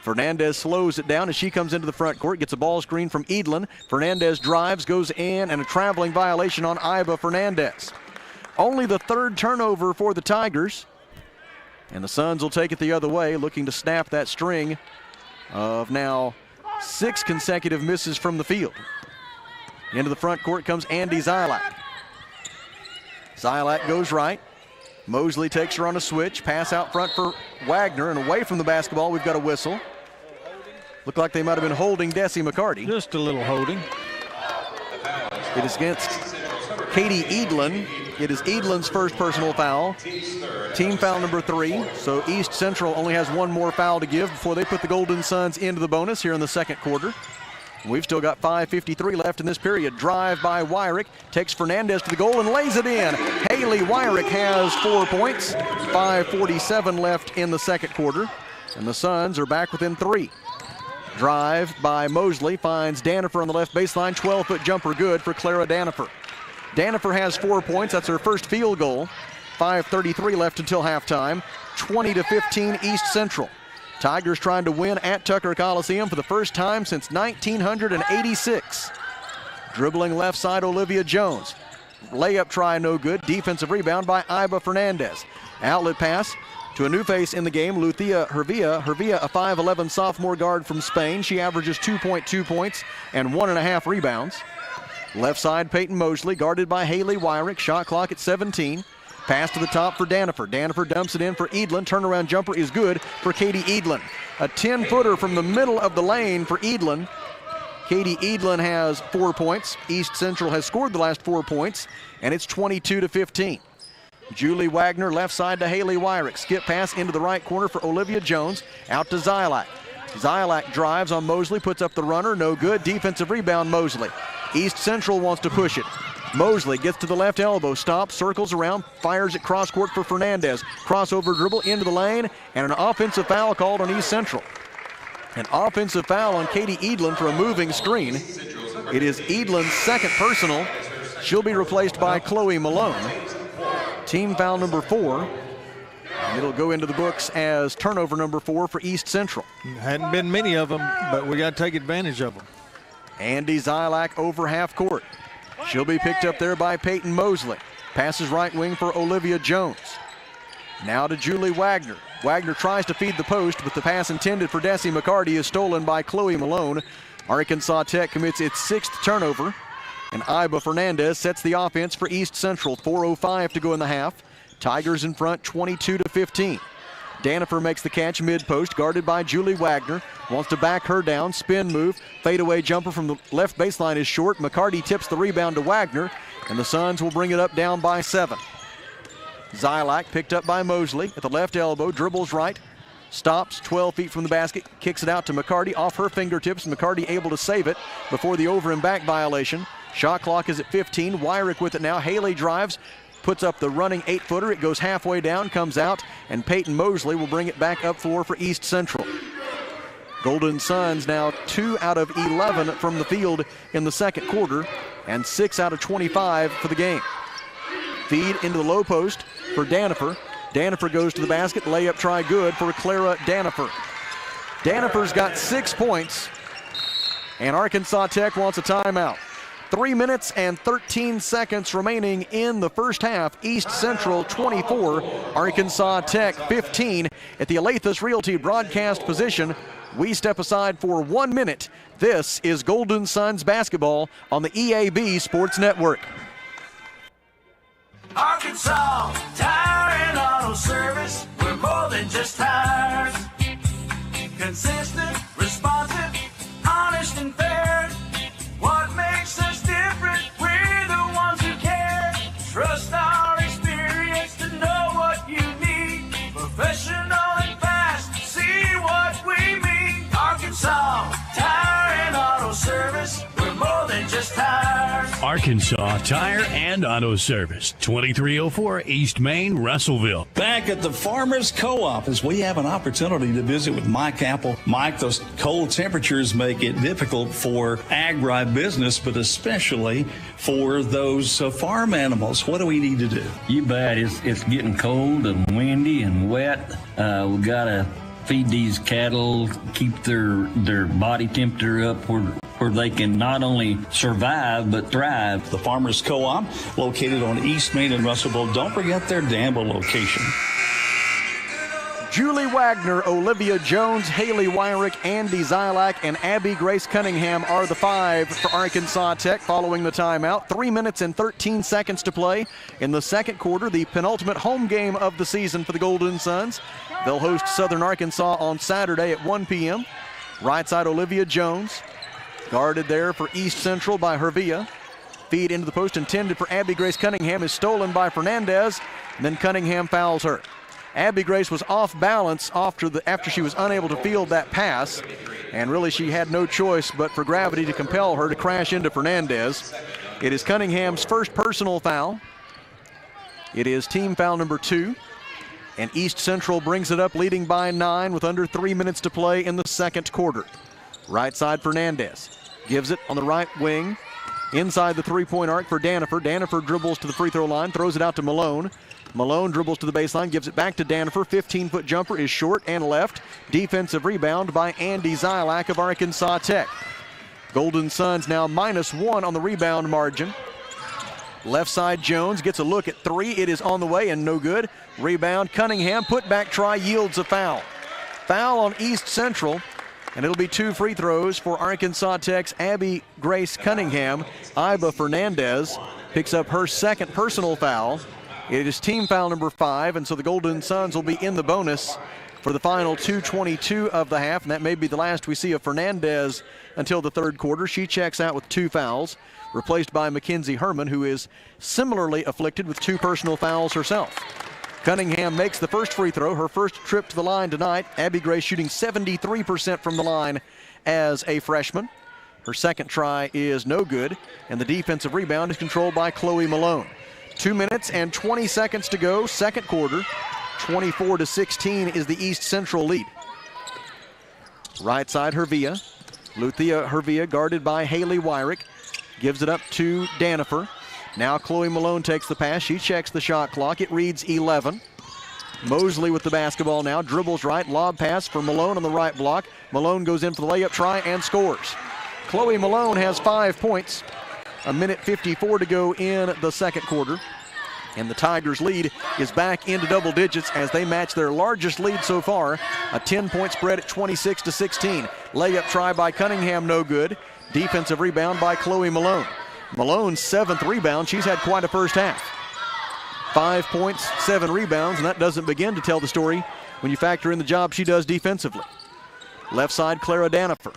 Fernandez slows it down as she comes into the front court, gets a ball screen from Edlin. Fernandez drives, goes in, and a traveling violation on Iba Fernandez. Only the third turnover for the Tigers. And the Suns will take it the other way, looking to snap that string of now 6 consecutive misses from the field. Into the front court comes Andy Zylak. Zylak goes right. Mosley takes her on a switch. Pass out front for Wagner, and away from the basketball, we've got a whistle. Looked like they might have been holding Desi McCarty. Just a little holding. It is against Katie Edlin. It is Edlin's first personal foul. Team foul number 3. So East Central only has one more foul to give before they put the Golden Suns into the bonus here in the second quarter. We've still got 5:53 left in this period. Drive by Wyrick, takes Fernandez to the goal and lays it in. Haley Wyrick has 4 points. 5:47 left in the second quarter, and the Suns are back within 3. Drive by Mosley finds Danifer on the left baseline. 12-foot jumper good for Clara Danifer. Danifer has 4 points. That's her first field goal. 5:33 left until halftime. 20-15 East Central. Tigers trying to win at Tucker Coliseum for the first time since 1986. Dribbling left side, Olivia Jones. Layup try no good. Defensive rebound by Iba Fernandez. Outlet pass to a new face in the game, Lucia Hervia. Hervia, a 5'11 sophomore guard from Spain. She averages 2.2 points and 1.5 rebounds. Left side, Peyton Mosley, guarded by Haley Wyrick. Shot clock at 17. Pass to the top for Danifer. Danifer dumps it in for Edlin. Turnaround jumper is good for Katie Edlin. A 10-footer from the middle of the lane for Edlin. Katie Edlin has 4 points. East Central has scored the last 4 points, and it's 22-15. Julie Wagner left side to Haley Wyrick. Skip pass into the right corner for Olivia Jones. Out to Zylak. Zylak drives on Mosley, puts up the runner, no good. Defensive rebound, Mosley. East Central wants to push it. Mosley gets to the left elbow, stops, circles around, fires at cross court for Fernandez. Crossover dribble into the lane, and an offensive foul called on East Central. An offensive foul on Katie Edlin for a moving screen. It is Edlin's second personal. She'll be replaced by Chloe Malone. Team foul number 4. And it'll go into the books as turnover number 4 for East Central. Hadn't been many of them, but we got to take advantage of them. Andy Zylak over half court. She'll be picked up there by Peyton Mosley. Passes right wing for Olivia Jones. Now to Julie Wagner. Wagner tries to feed the post, but the pass intended for Desi McCarty is stolen by Chloe Malone. Arkansas Tech commits its 6th turnover, and Iba Fernandez sets the offense for East Central. 4:05 to go in the half. Tigers in front 22-15. Danifer makes the catch mid-post, guarded by Julie Wagner. Wants to back her down, spin move. Fadeaway jumper from the left baseline is short. McCarty tips the rebound to Wagner, and the Suns will bring it up down by 7. Zylak picked up by Mosley at the left elbow, dribbles right, stops 12 feet from the basket, kicks it out to McCarty off her fingertips. McCarty able to save it before the over and back violation. Shot clock is at 15. Wyrick with it now. Haley drives, puts up the running 8-footer. It goes halfway down, comes out, and Peyton Mosley will bring it back up floor for East Central. Golden Suns now 2 out of 11 from the field in the second quarter, and 6 out of 25 for the game. Feed into the low post for Danifer. Danifer goes to the basket. Layup try good for Clara Danifer. Danifer's got 6 points, and Arkansas Tech wants a timeout. 3 minutes and 13 seconds remaining in the first half. East Central 24, Arkansas Tech 15. At the Alathus Realty broadcast position, we step aside for 1 minute. This is Golden Suns basketball on the EAB Sports Network. Arkansas Tire and Auto Service, we're more than just tires. Consistent, responsive, honest and fair. What makes us different? We're the ones who care. Trust our experience to know what you need. Professional and fast, see what we mean. Arkansas Tire and Auto Service, we're more than just tires. Arkansas Tire and Auto Service, 2304 East Main, Russellville. Back at the Farmers Co-op, as we have an opportunity to visit with Mike Apple. Mike, those cold temperatures make it difficult for agribusiness, but especially for those farm animals. What do we need to do? You bet. It's getting cold and windy and wet. We got to feed these cattle, keep their body temperature up where they can not only survive but thrive. The Farmers Co-op, located on East Main in Russellville. Don't forget their Danville location. Julie Wagner, Olivia Jones, Haley Wyrick, Andy Zylak, and Abby Grace Cunningham are the 5 for Arkansas Tech following the timeout. 3 minutes and 13 seconds to play in the second quarter, the penultimate home game of the season for the Golden Suns. They'll host Southern Arkansas on Saturday at 1 p.m. Right side, Olivia Jones, guarded there for East Central by Hervia. Feed into the post intended for Abby Grace Cunningham is stolen by Fernandez, and then Cunningham fouls her. Abby Grace was off balance after she was unable to field that pass, and really she had no choice but for gravity to compel her to crash into Fernandez. It is Cunningham's first personal foul. It is team foul number 2, and East Central brings it up leading by 9 with under 3 minutes to play in the second quarter. Right side, Fernandez gives it on the right wing inside the three-point arc for Danifer. Danifer dribbles to the free throw line, throws it out to Malone. Malone dribbles to the baseline, gives it back to Danifer. 15-foot jumper is short and left. Defensive rebound by Andy Zylak of Arkansas Tech. Golden Suns now -1 on the rebound margin. Left side, Jones gets a look at 3. It is on the way and no good. Rebound, Cunningham, put back try, yields a foul. Foul on East Central, and it'll be 2 free throws for Arkansas Tech's Abby Grace Cunningham. Iba Fernandez picks up her second personal foul. It is team foul number 5, and so the Golden Suns will be in the bonus for the final 2:22 of the half, and that may be the last we see of Fernandez until the third quarter. She checks out with 2 fouls, replaced by Mackenzie Herman, who is similarly afflicted with 2 personal fouls herself. Cunningham makes the first free throw, her first trip to the line tonight. Abby Grace shooting 73% from the line as a freshman. Her second try is no good, and the defensive rebound is controlled by Chloe Malone. 2 minutes and 20 seconds to go, second quarter. 24-16 is the East Central lead. Right side, Hervia. Luthia Hervia guarded by Haley Wyrick. Gives it up to Danifer. Now Chloe Malone takes the pass. She checks the shot clock. It reads 11. Mosley with the basketball now. Dribbles right. Lob pass for Malone on the right block. Malone goes in for the layup try and scores. Chloe Malone has 5 points. 1:54 to go in the second quarter. And the Tigers' lead is back into double digits as they match their largest lead so far. A 10-point spread at 26-16. Layup try by Cunningham, no good. Defensive rebound by Chloe Malone. Malone's 7th rebound. She's had quite a first half. 5 points, 7 rebounds, and that doesn't begin to tell the story when you factor in the job she does defensively. Left side, Clara Danifer.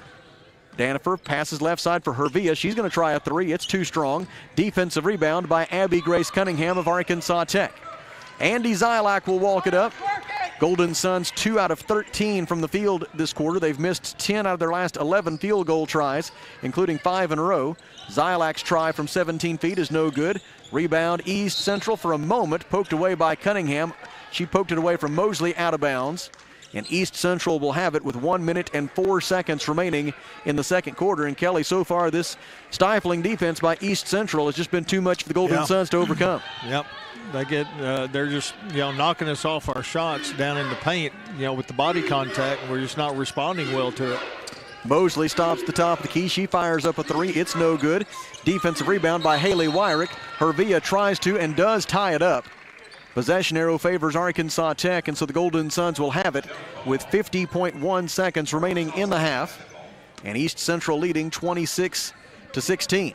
Danifer passes left side for Hervia. She's going to try a 3. It's too strong. Defensive rebound by Abby Grace Cunningham of Arkansas Tech. Andy Zylak will walk it up. Golden Suns 2 out of 13 from the field this quarter. They've missed 10 out of their last 11 field goal tries, including 5 in a row. Zylak's try from 17 feet is no good. Rebound East Central for a moment, poked away by Cunningham. She poked it away from Mosley out of bounds. And East Central will have it with 1 minute and 4 seconds remaining in the second quarter. And Kelly, so far this stifling defense by East Central has just been too much for the Golden Suns to overcome. Yep, they're just knocking us off our shots down in the paint. With the body contact, we're just not responding well to it. Mosley stops the top of the key. She fires up a 3. It's no good. Defensive rebound by Haley Wyrick. Hervia tries to and does tie it up. Possession arrow favors Arkansas Tech, and so the Golden Suns will have it with 50.1 seconds remaining in the half. And East Central leading 26-16.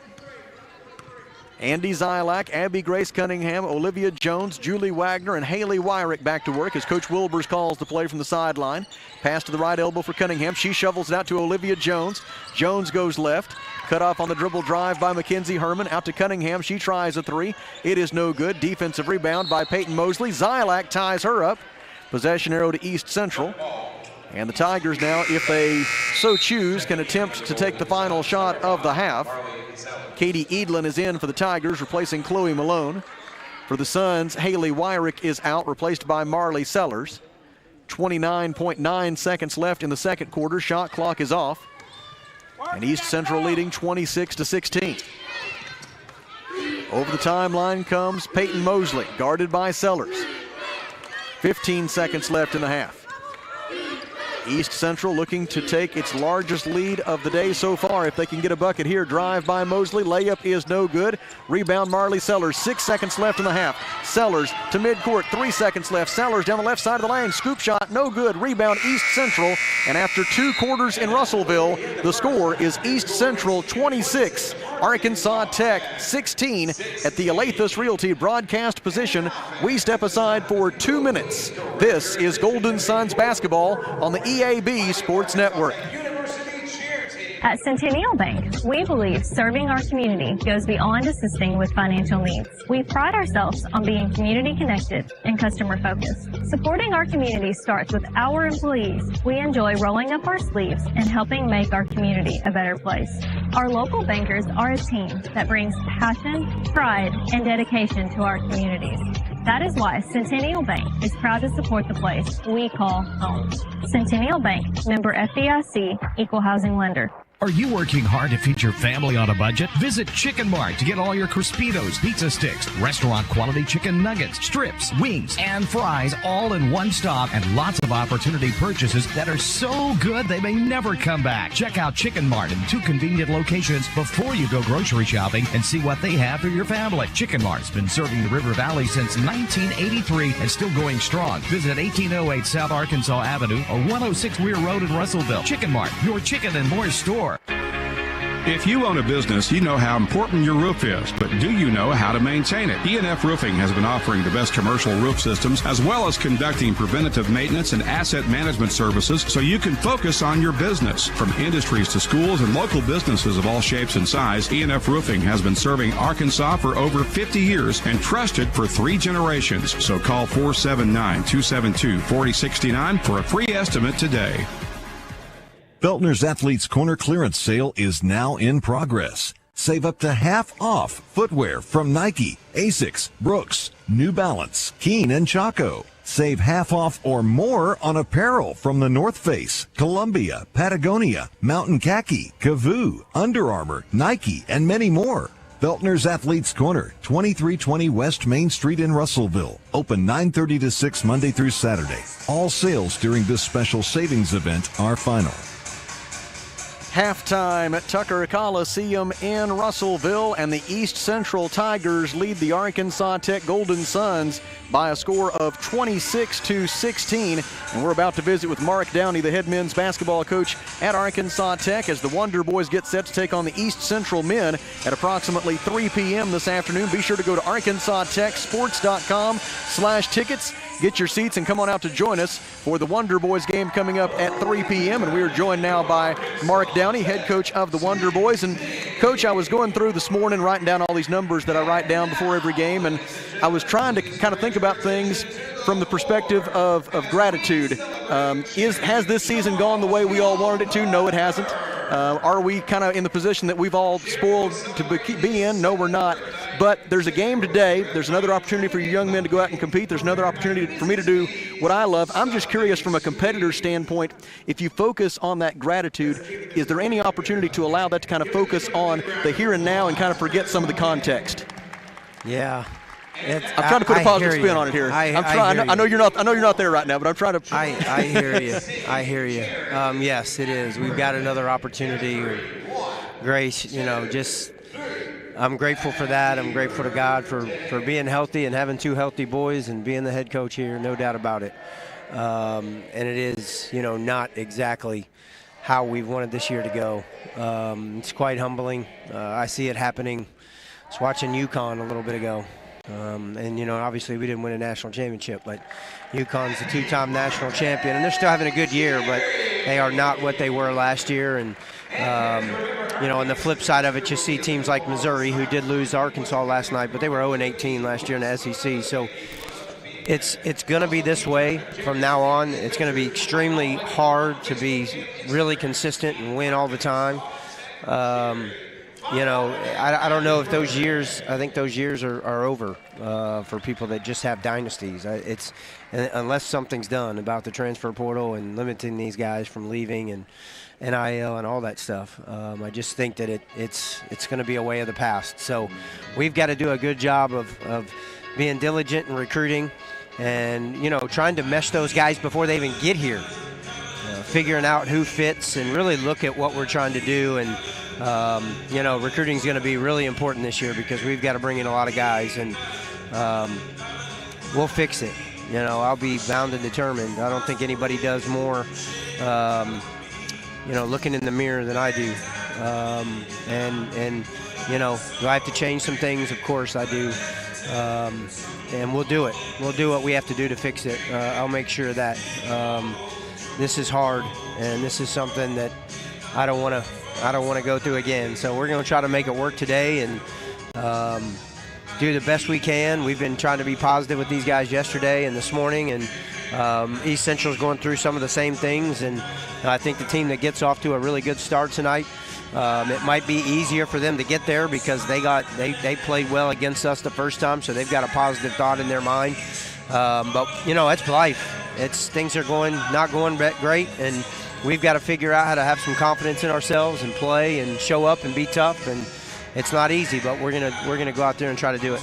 Andy Zylak, Abby Grace Cunningham, Olivia Jones, Julie Wagner, and Haley Wyrick back to work as Coach Wilbers calls the play from the sideline. Pass to the right elbow for Cunningham. She shovels it out to Olivia Jones. Jones goes left. Cut off on the dribble drive by Mackenzie Herman. Out to Cunningham. She tries a 3. It is no good. Defensive rebound by Peyton Mosley. Zylak ties her up. Possession arrow to East Central. And the Tigers now, if they so choose, can attempt to take the final shot of the half. Katie Edlin is in for the Tigers, replacing Chloe Malone. For the Suns, Haley Wyrick is out, replaced by Marley Sellers. 29.9 seconds left in the second quarter. Shot clock is off. And East Central leading 26-16. Over the timeline comes Peyton Mosley, guarded by Sellers. 15 seconds left in the half. East Central looking to take its largest lead of the day so far. If they can get a bucket here, drive by Mosley. Layup is no good. Rebound Marley Sellers. 6 seconds left in the half. Sellers to midcourt. 3 seconds left. Sellers down the left side of the lane. Scoop shot, no good. Rebound East Central. And after 2 quarters in Russellville, the score is East Central 26, Arkansas Tech 16. At the Alathus Realty broadcast position, we step aside for 2 minutes. This is Golden Suns basketball on the EAB Sports Network. At Centennial Bank, we believe serving our community goes beyond assisting with financial needs. We pride ourselves on being community connected and customer focused. Supporting our community starts with our employees. We enjoy rolling up our sleeves and helping make our community a better place. Our local bankers are a team that brings passion, pride, and dedication to our communities. That is why Centennial Bank is proud to support the place we call home. Centennial Bank, member FDIC, equal housing lender. Are you working hard to feed your family on a budget? Visit Chicken Mart to get all your Crispitos, pizza sticks, restaurant quality chicken nuggets, strips, wings, and fries all in one stop, and lots of opportunity purchases that are so good they may never come back. Check out Chicken Mart in 2 convenient locations before you go grocery shopping and see what they have for your family. Chicken Mart's been serving the River Valley since 1983 and still going strong. Visit 1808 South Arkansas Avenue or 106 Weir Road in Russellville. Chicken Mart, your chicken and more store. If you own a business, you know how important your roof is, but do you know how to maintain it? E&F Roofing has been offering the best commercial roof systems as well as conducting preventative maintenance and asset management services so you can focus on your business. From industries to schools and local businesses of all shapes and size, E&F Roofing has been serving Arkansas for over 50 years and trusted for 3 generations. So call 479-272-4069 for a free estimate today. Feltner's Athletes Corner clearance sale is now in progress. Save up to half off footwear from Nike, Asics, Brooks, New Balance, Keen, and Chaco. Save half off or more on apparel from the North Face, Columbia, Patagonia, Mountain Khaki, Kavoo, Under Armour, Nike, and many more. Feltner's Athletes Corner, 2320 West Main Street in Russellville. Open 9:30 to 6 Monday through Saturday. All sales during this special savings event are final. Halftime at Tucker Coliseum in Russellville, and the East Central Tigers lead the Arkansas Tech Golden Suns by a score of 26-16. And we're about to visit with Mark Downey, the head men's basketball coach at Arkansas Tech, as the Wonder Boys get set to take on the East Central men at approximately 3 p.m. this afternoon. Be sure to go to arkansastechsports.com/tickets. Get your seats and come on out to join us for the Wonder Boys game coming up at 3 p.m. And we are joined now by Mark Downey, head coach of the Wonder Boys. And Coach, I was going through this morning, writing down all these numbers that I write down before every game, and I was trying to kind of think about things from the perspective of gratitude. Has this season gone the way we all wanted it to? No, it hasn't. Are we kind of in the position that we've all spoiled to be in? No, we're not. But there's a game today. There's another opportunity for you young men to go out and compete. There's another opportunity for me to do what I love. I'm just curious from a competitor standpoint, if you focus on that gratitude, is there any opportunity to allow that to kind of focus on the here and now and kind of forget some of the context? Yeah. I'm trying to put a positive spin on it here. I know you're not there right now, but I'm trying to. I hear you. I hear you. Yes, it is. We've got another opportunity. Grace, I'm grateful for that. I'm grateful to God for being healthy and having 2 healthy boys and being the head coach here, no doubt about it. And it is, not exactly how we wanted this year to go. It's quite humbling. I see it happening. I was watching UConn a little bit ago. And obviously we didn't win a national championship, but UConn's a 2-time national champion, and they're still having a good year, but they are not what they were last year. And on the flip side of it, you see teams like Missouri, who did lose to Arkansas last night, but they were 0-18 last year in the SEC. So it's going to be this way from now on. It's going to be extremely hard to be really consistent and win all the time. I don't know if those years, I think those years are over for people that just have dynasties. Unless something's done about the transfer portal and limiting these guys from leaving and NIL and all that stuff. I just think that it's going to be a way of the past. So we've got to do a good job of being diligent in recruiting and, trying to mesh those guys before they even get here. figuring out who fits and really look at what we're trying to do. And, recruiting is going to be really important this year because we've got to bring in a lot of guys, and we'll fix it. I'll be bound and determined. I don't think anybody does more, looking in the mirror than I do. Do I have to change some things? Of course I do. And we'll do it. We'll do what we have to do to fix it. I'll make sure of that. This is hard, and this is something that I don't want to go through again. So we're going to try to make it work today and do the best we can. We've been trying to be positive with these guys yesterday and this morning, and East Central's going through some of the same things. And I think the team that gets off to a really good start tonight, it might be easier for them to get there because they played well against us the first time, so they've got a positive thought in their mind. But it's life. Things are not going great, and we've got to figure out how to have some confidence in ourselves and play and show up and be tough. And it's not easy, but we're gonna go out there and try to do it.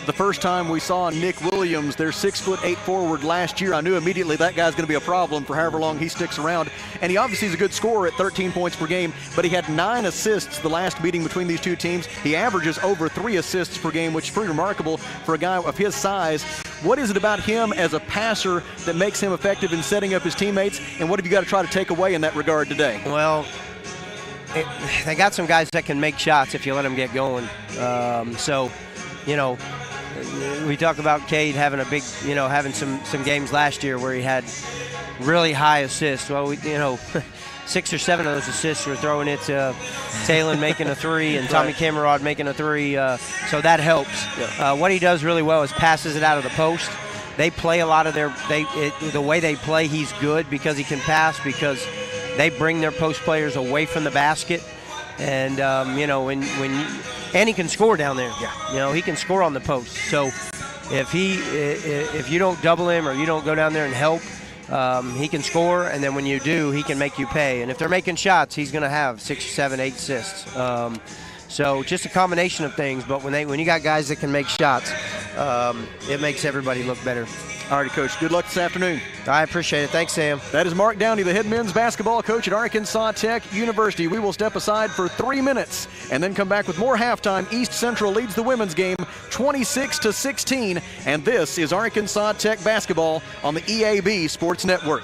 The first time we saw Nick Williams, their 6'8" forward last year, I knew immediately that guy's going to be a problem for however long he sticks around. And he obviously is a good scorer at 13 points per game, but he had 9 assists the last meeting between these two teams. He averages over 3 assists per game, which is pretty remarkable for a guy of his size. What is it about him as a passer that makes him effective in setting up his teammates, and what have you got to try to take away in that regard today? Well, they got some guys that can make shots if you let them get going. We talk about Cade having having some games last year where he had really high assists. Well, 6 or 7 of those assists were throwing it to Talon making a 3 and Tommy Camerod making a 3. So that helps. Yeah. What he does really well is passes it out of the post. They play a lot of the way they play. He's good because he can pass, because they bring their post players away from the basket. And and he can score down there. Yeah. He can score on the post. So if you don't double him or you don't go down there and help, he can score, and then when you do, he can make you pay. And if they're making shots, he's going to have 6, 7, 8 assists. So just a combination of things. But when you got guys that can make shots, it makes everybody look better. All right, Coach. Good luck this afternoon. I appreciate it. Thanks, Sam. That is Mark Downey, the head men's basketball coach at Arkansas Tech University. We will step aside for 3 minutes and then come back with more halftime. East Central leads the women's game 26-16, and this is Arkansas Tech basketball on the EAB Sports Network.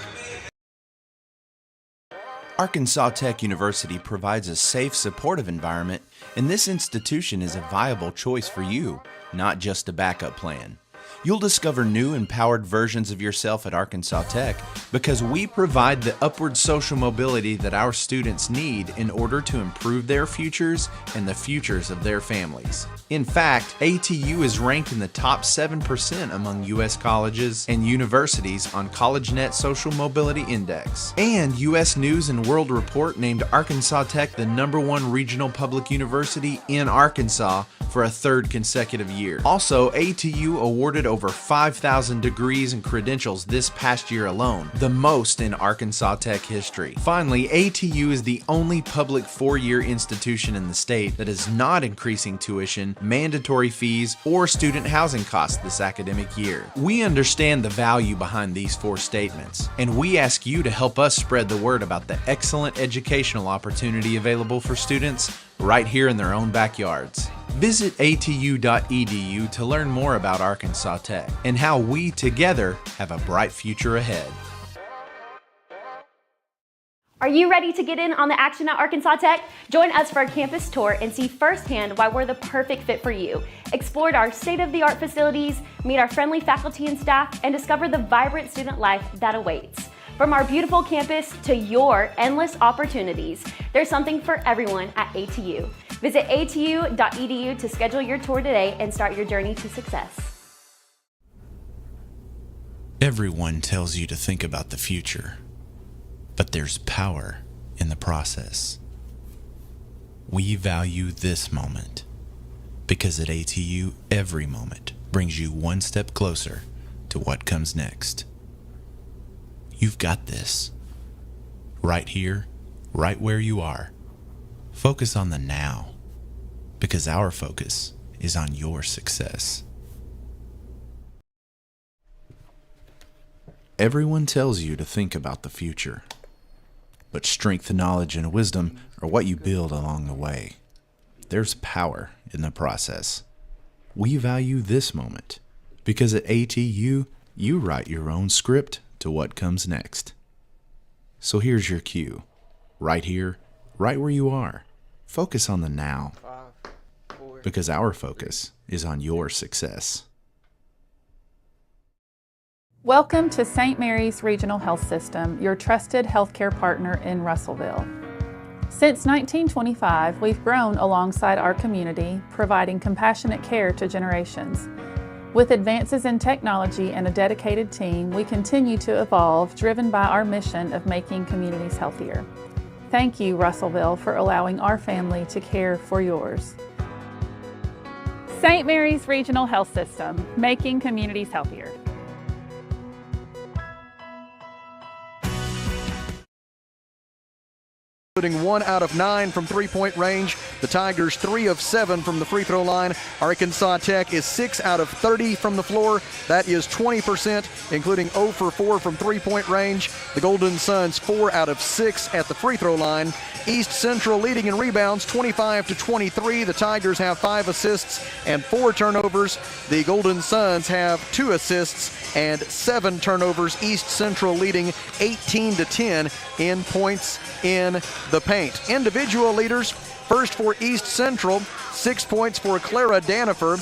Arkansas Tech University provides a safe, supportive environment, and this institution is a viable choice for you, not just a backup plan. You'll discover new, empowered versions of yourself at Arkansas Tech because we provide the upward social mobility that our students need in order to improve their futures and the futures of their families. In fact, ATU is ranked in the top 7% among U.S. colleges and universities on CollegeNet Social Mobility Index. And U.S. News & World Report named Arkansas Tech the #1 regional public university in Arkansas for a 3rd consecutive year. Also, ATU awarded over 5,000 degrees and credentials this past year alone, the most in Arkansas Tech history. Finally, ATU is the only public 4-year institution in the state that is not increasing tuition, mandatory fees, or student housing costs this academic year. We understand the value behind these 4 statements, and we ask you to help us spread the word about the excellent educational opportunity available for students right here in their own backyards. Visit atu.edu to learn more about Arkansas Tech and how we together have a bright future ahead. Are you ready to get in on the action at Arkansas Tech? Join us for our campus tour and see firsthand why we're the perfect fit for you. Explore our state-of-the-art facilities, meet our friendly faculty and staff, and discover the vibrant student life that awaits. From our beautiful campus to your endless opportunities, there's something for everyone at ATU. Visit atu.edu to schedule your tour today and start your journey to success. Everyone tells you to think about the future, but there's power in the process. We value this moment because at ATU, every moment brings you one step closer to what comes next. You've got this. Right here, right where you are. Focus on the now, because our focus is on your success. Everyone tells you to think about the future, but strength, knowledge, and wisdom are what you build along the way. There's power in the process. We value this moment because at ATU, you write your own script to what comes next. So here's your cue. Right here, right where you are. Focus on the now. Because our focus is on your success. Welcome to St. Mary's Regional Health System, your trusted healthcare partner in Russellville. Since 1925, we've grown alongside our community, providing compassionate care to generations. With advances in technology and a dedicated team, we continue to evolve, driven by our mission of making communities healthier. Thank you, Russellville, for allowing our family to care for yours. St. Mary's Regional Health System, making communities healthier. Including 1 out of 9 from three-point range. The Tigers 3 of 7 from the free throw line. Arkansas Tech is 6 out of 30 from the floor. That is 20%, including 0 for 4 from three-point range. The Golden Suns 4 out of 6 at the free throw line. East Central leading in rebounds 25-23. The Tigers have 5 assists and 4 turnovers. The Golden Suns have 2 assists and 7 turnovers. East Central leading 18-10 in points in the paint. Individual leaders, first for East Central, 6 points for Clara Danifer.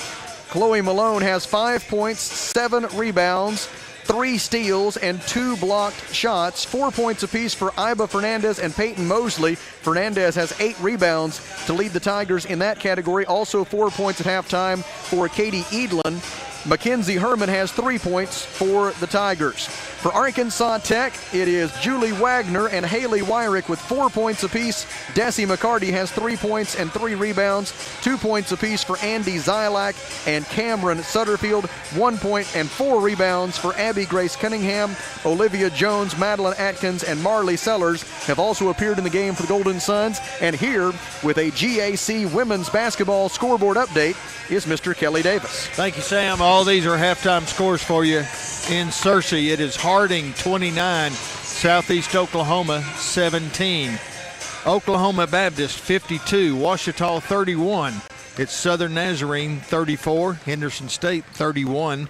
Chloe Malone has 5 points, 7 rebounds, 3 steals, and 2 blocked shots. 4 points apiece for Iba Fernandez and Peyton Mosley. Fernandez has 8 rebounds to lead the Tigers in that category. Also 4 points at halftime for Katie Edlin. Mackenzie Herman has 3 points for the Tigers. For Arkansas Tech, it is Julie Wagner and Haley Wyrick with 4 points apiece. Desi McCarty has 3 points and 3 rebounds. 2 points apiece for Andy Zylak and Cameron Sutterfield. 1 point and 4 rebounds for Abby Grace Cunningham. Olivia Jones, Madeline Atkins, and Marley Sellers have also appeared in the game for the Golden Suns. And here with a GAC women's basketball scoreboard update is Mr. Kelly Davis. Thank you, Sam. All these are halftime scores for you. In Searcy, it is Harding 29, Southeast Oklahoma 17. Oklahoma Baptist 52, Ouachita 31. It's Southern Nazarene 34, Henderson State 31.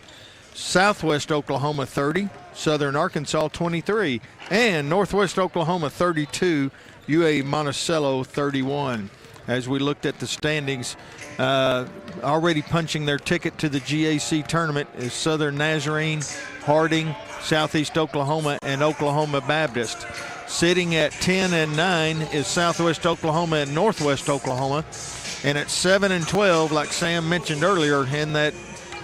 Southwest Oklahoma 30, Southern Arkansas 23, and Northwest Oklahoma 32, UA Monticello 31. As we looked at the standings, already punching their ticket to the GAC tournament is Southern Nazarene, Harding, Southeast Oklahoma, and Oklahoma Baptist. Sitting at 10 and 9 is Southwest Oklahoma and Northwest Oklahoma. And at 7 and 12, like Sam mentioned earlier, in that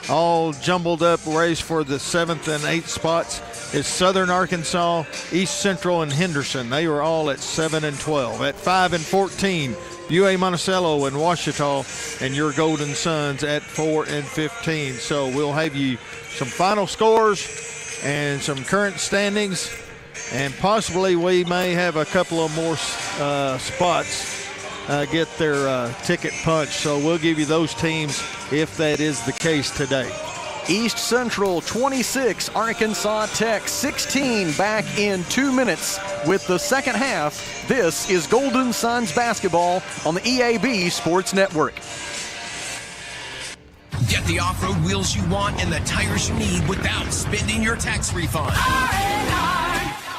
all jumbled up race for the 7th and 8th spots is Southern Arkansas, East Central, and Henderson. They were all at 7 and 12. At 5 and 14, UA Monticello and Ouachita, and your Golden Suns at 4 and 15. So we'll have you some final scores and some current standings, and possibly we may have a couple of more spots get their ticket punched. So we'll give you those teams if that is the case today. East Central 26, Arkansas Tech 16, back in 2 minutes with the second half. This is Golden Suns basketball on the EAB Sports Network. Get the off-road wheels you want and the tires you need without spending your tax refund.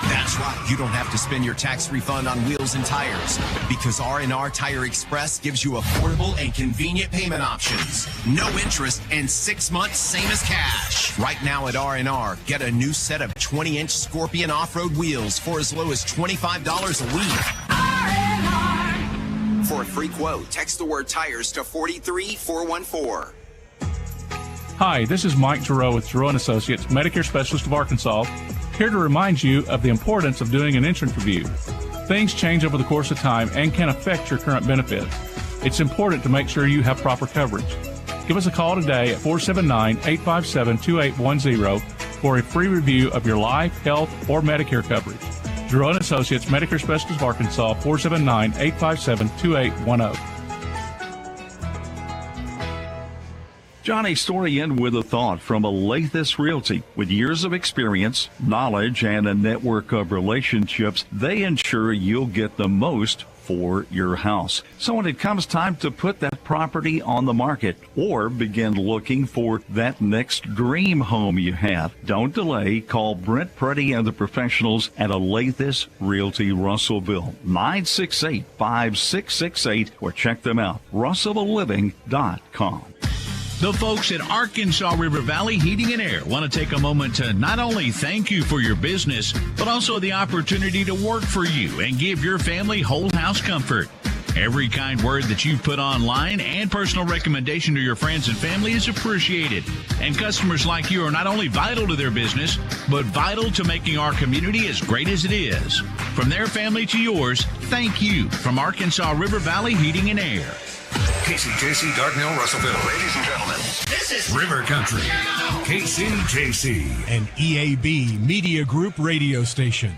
That's right, you don't have to spend your tax refund on wheels and tires because R&R Tire Express gives you affordable and convenient payment options. No interest and 6 months, same as cash. Right now at R&R, get a new set of 20-inch Scorpion off-road wheels for as low as $25 a week. R&R. For a free quote, text the word tires to 43414. Hi, this is Mike Giroux with Giroux & Associates, Medicare Specialist of Arkansas, here to remind you of the importance of doing an insurance review. Things change over the course of time and can affect your current benefits. It's important to make sure you have proper coverage. Give us a call today at 479-857-2810 for a free review of your life, health, or Medicare coverage. Giroux & Associates, Medicare Specialist of Arkansas, 479-857-2810. Johnny Story in with a thought from Alathus Realty. With years of experience, knowledge, and a network of relationships, they ensure you'll get the most for your house. So when it comes time to put that property on the market or begin looking for that next dream home you have, don't delay. Call Brent Preddy and the professionals at Alathus Realty Russellville, 968-5668, or check them out, russellvilleliving.com. The folks at Arkansas River Valley Heating and Air want to take a moment to not only thank you for your business, but also the opportunity to work for you and give your family whole house comfort. Every kind word that you've put online and personal recommendation to your friends and family is appreciated. And customers like you are not only vital to their business, but vital to making our community as great as it is. From their family to yours, thank you from Arkansas River Valley Heating and Air. KCJC, Dardanelle, Russellville. Ladies and gentlemen, this is River Country. KCJC, an EAB Media Group radio station.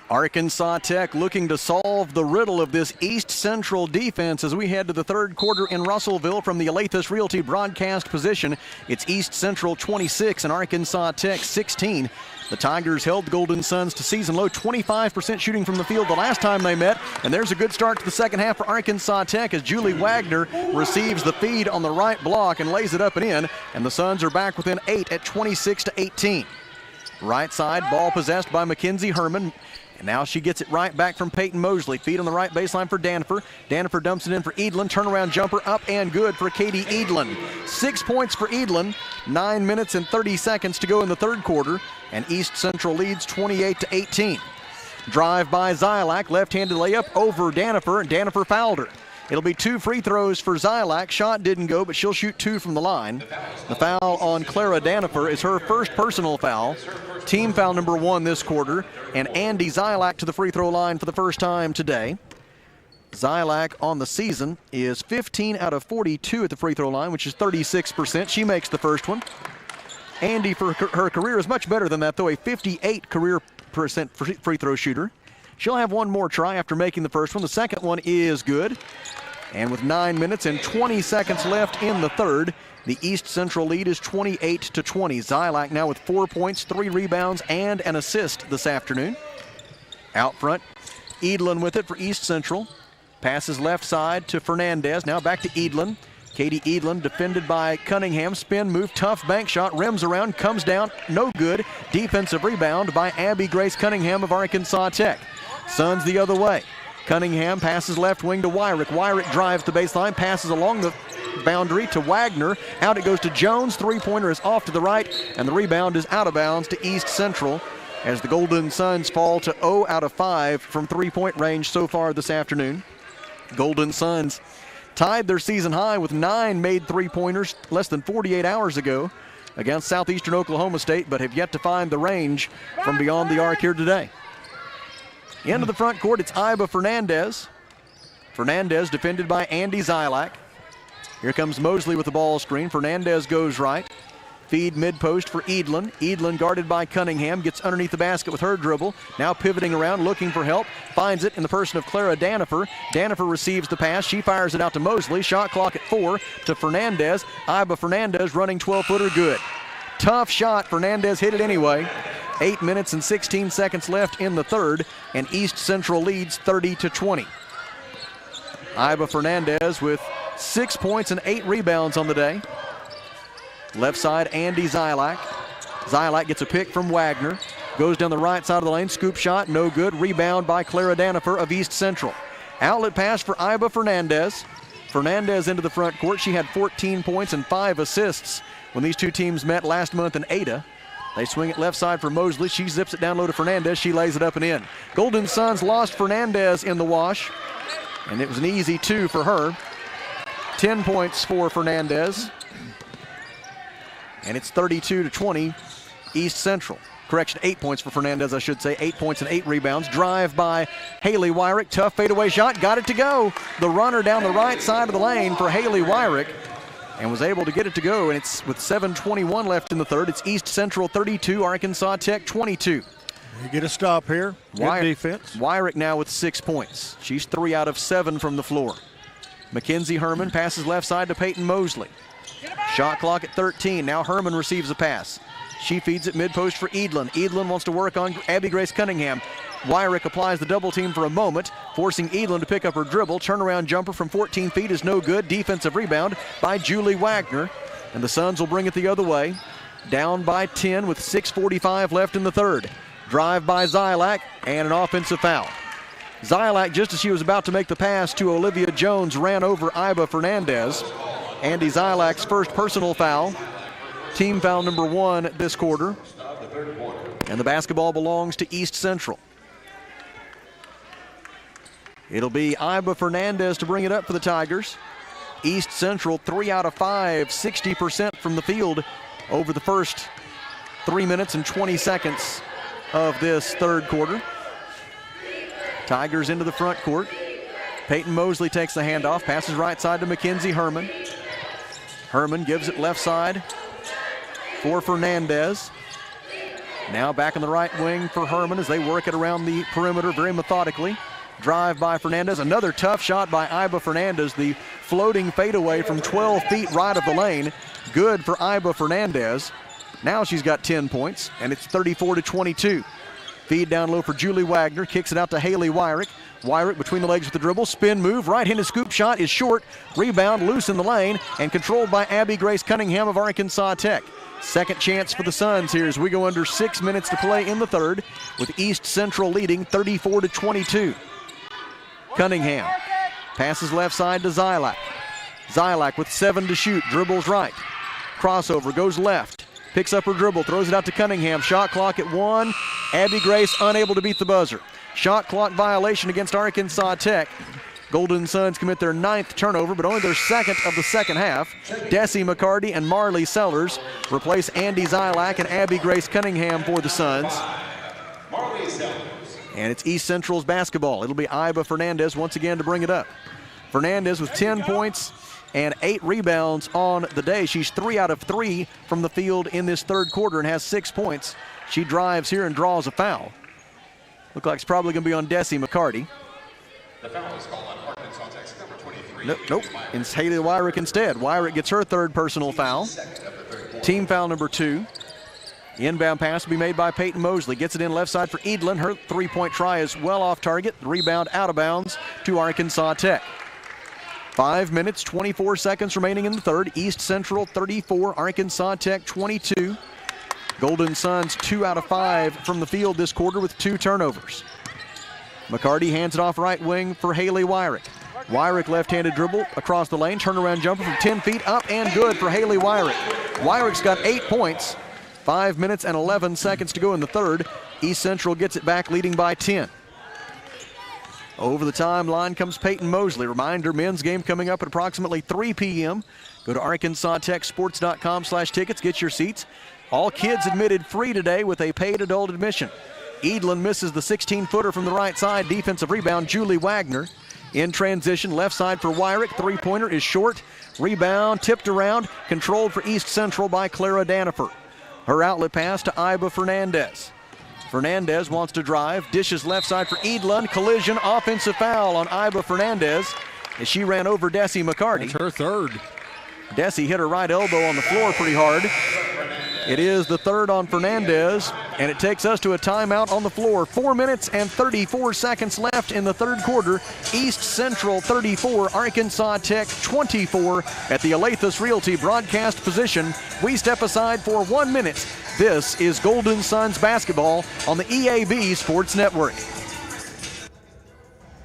Arkansas Tech looking to solve the riddle of this East Central defense as we head to the third quarter in Russellville from the Alathus Realty broadcast position. It's East Central 26 and Arkansas Tech 16. The Tigers held the Golden Suns to season low 25% shooting from the field the last time they met. And there's a good start to the second half for Arkansas Tech as Julie Wagner receives the feed on the right block and lays it up and in. And the Suns are back within 8 at 26-18. Right side, ball possessed by Mackenzie Herman. And now she gets it right back from Peyton Mosley. Feed on the right baseline for Danifer. Danifer dumps it in for Edlin. Turnaround jumper up and good for Katie Edlin. 6 points for Edlin. 9 minutes and 30 seconds to go in the third quarter. And East Central leads 28-18. Drive by Zylak. Left-handed layup over Danifer. And Danifer fouled her. It'll be 2 free throws for Zylak. Shot didn't go, but she'll shoot 2 from the line. The foul on Clara Danifer is her first personal foul. Team foul number 1 this quarter. And Andy Zylak to the free throw line for the first time today. Zylak on the season is 15 out of 42 at the free throw line, which is 36%. She makes the first one. Andy, for her career, is much better than that, though, a 58% career free throw shooter. She'll have one more try after making the first one. The second one is good. And with 9 minutes and 20 seconds left in the third, the East Central lead is 28-20. Zylak now with 4 points, 3 rebounds, and an assist this afternoon. Out front, Edlin with it for East Central. Passes left side to Fernandez. Now back to Edlin. Katie Edlin defended by Cunningham. Spin move, tough bank shot, rims around, comes down, no good. Defensive rebound by Abby Grace Cunningham of Arkansas Tech. Suns the other way. Cunningham passes left wing to Wyrick. Wyrick drives the baseline, passes along the boundary to Wagner. Out it goes to Jones. Three-pointer is off to the right, and the rebound is out of bounds to East Central as the Golden Suns fall to 0 out of 5 from three-point range so far this afternoon. Golden Suns tied their season high with 9 made three-pointers less than 48 hours ago against Southeastern Oklahoma State, but have yet to find the range from beyond the arc here today. Into the front court, it's Iba Fernandez. Fernandez defended by Andy Zylak. Here comes Mosley with the ball screen. Fernandez goes right. Feed mid-post for Edlin. Edlin guarded by Cunningham. Gets underneath the basket with her dribble. Now pivoting around, looking for help. Finds it in the person of Clara Danifer. Danifer receives the pass. She fires it out to Mosley. Shot clock at 4 to Fernandez. Iba Fernandez running 12-footer good. Tough shot. Fernandez hit it anyway. 8 minutes and 16 seconds left in the third, and East Central leads 30-20. Iba Fernandez with 6 points and 8 rebounds on the day. Left side, Andy Zylak. Zylak gets a pick from Wagner. Goes down the right side of the lane, scoop shot, no good. Rebound by Clara Danifer of East Central. Outlet pass for Iba Fernandez. Fernandez into the front court. She had 14 points and 5 assists when these two teams met last month in Ada. They swing it left side for Mosley. She zips it down low to Fernandez. She lays it up and in. Golden Suns lost Fernandez in the wash, and it was an easy 2 for her. 10 points for Fernandez. And it's 32-20 East Central. Correction, 8 points for Fernandez, I should say. 8 points and 8 rebounds. Drive by Haley Wyrick. Tough fadeaway shot. Got it to go. The runner down the right side of the lane for Haley Wyrick, and was able to get it to go, and it's with 7:21 left in the third. It's East Central 32, Arkansas Tech 22. You get a stop here. Good defense. Wyrick now with 6 points. She's 3 out of 7 from the floor. Mackenzie Herman passes left side to Peyton Mosley. Shot clock at 13. Now Herman receives a pass. She feeds it mid-post for Edlin. Edlin wants to work on Abby Grace Cunningham. Wyrick applies the double team for a moment, forcing Edlin to pick up her dribble. Turnaround jumper from 14 feet is no good. Defensive rebound by Julie Wagner. And the Suns will bring it the other way. Down by 10 with 6:45 left in the third. Drive by Zylak and an offensive foul. Zylak, just as she was about to make the pass to Olivia Jones, ran over Iba Fernandez. Andy Zylak's first personal foul. Team foul number 1 this quarter. And the basketball belongs to East Central. It'll be Iba Fernandez to bring it up for the Tigers. East Central 3 out of 5, 60% from the field over the first 3 minutes and 20 seconds of this third quarter. Tigers into the front court. Peyton Mosley takes the handoff, passes right side to Mackenzie Herman. Herman gives it left side for Fernandez. Now back in the right wing for Herman as they work it around the perimeter very methodically. Drive by Fernandez. Another tough shot by Iba Fernandez. The floating fadeaway from 12 feet right of the lane. Good for Iba Fernandez. Now she's got 10 points, and it's 34-22. Feed down low for Julie Wagner. Kicks it out to Haley Wyrick. Wyrick between the legs with the dribble. Spin move. Right-handed scoop shot is short. Rebound loose in the lane and controlled by Abby Grace Cunningham of Arkansas Tech. Second chance for the Suns here as we go under 6 minutes to play in the third, with East Central leading 34-22. Cunningham passes left side to Zylak. Zylak with 7 to shoot, dribbles right. Crossover, goes left, picks up her dribble, throws it out to Cunningham. Shot clock at 1. Abby Grace unable to beat the buzzer. Shot clock violation against Arkansas Tech. Golden Suns commit their 9th turnover, but only their 2nd of the second half. Desi McCarty and Marley Sellers replace Andy Zylak and Abby Grace Cunningham for the Suns. And it's East Central's basketball. It'll be Iba Fernandez once again to bring it up. Fernandez with 10 points and 8 rebounds on the day. She's 3 out of 3 from the field in this third quarter and has 6 points. She drives here and draws a foul. Looks like it's probably going to be on Desi McCarty. The foul is called on Arkansas Tech's number 23. Nope. It's Haley Wyrick instead. Wyrick gets her third personal foul. Team foul number 2. The inbound pass will be made by Peyton Mosley. Gets it in left side for Edlin. Her three-point try is well off target. The rebound out of bounds to Arkansas Tech. 5 minutes, 24 seconds remaining in the third. East Central 34, Arkansas Tech 22. Golden Suns 2 out of 5 from the field this quarter with 2 turnovers. McCarty hands it off right wing for Haley Wyrick. Wyrick left-handed dribble across the lane. Turnaround jumper from 10 feet up and good for Haley Wyrick. Wyrick's got 8 points. 5 minutes and 11 seconds to go in the third. East Central gets it back, leading by 10. Over the timeline comes Peyton Mosley. Reminder, men's game coming up at approximately 3 p.m. Go to ArkansasTechSports.com/tickets. Get your seats. All kids admitted free today with a paid adult admission. Edlin misses the 16-footer from the right side. Defensive rebound, Julie Wagner. In transition, left side for Wyrick. Three-pointer is short. Rebound tipped around, controlled for East Central by Clara Danifer. Her outlet pass to Iba Fernandez. Fernandez wants to drive, dishes left side for Edlin. Collision, offensive foul on Iba Fernandez as she ran over Desi McCarty. That's her third. Desi hit her right elbow on the floor pretty hard. It is the third on Fernandez, and it takes us to a timeout on the floor. 4 minutes and 34 seconds left in the third quarter. East Central 34, Arkansas Tech 24 at the Alathus Realty broadcast position. We step aside for 1 minute. This is Golden Suns basketball on the EAB Sports Network.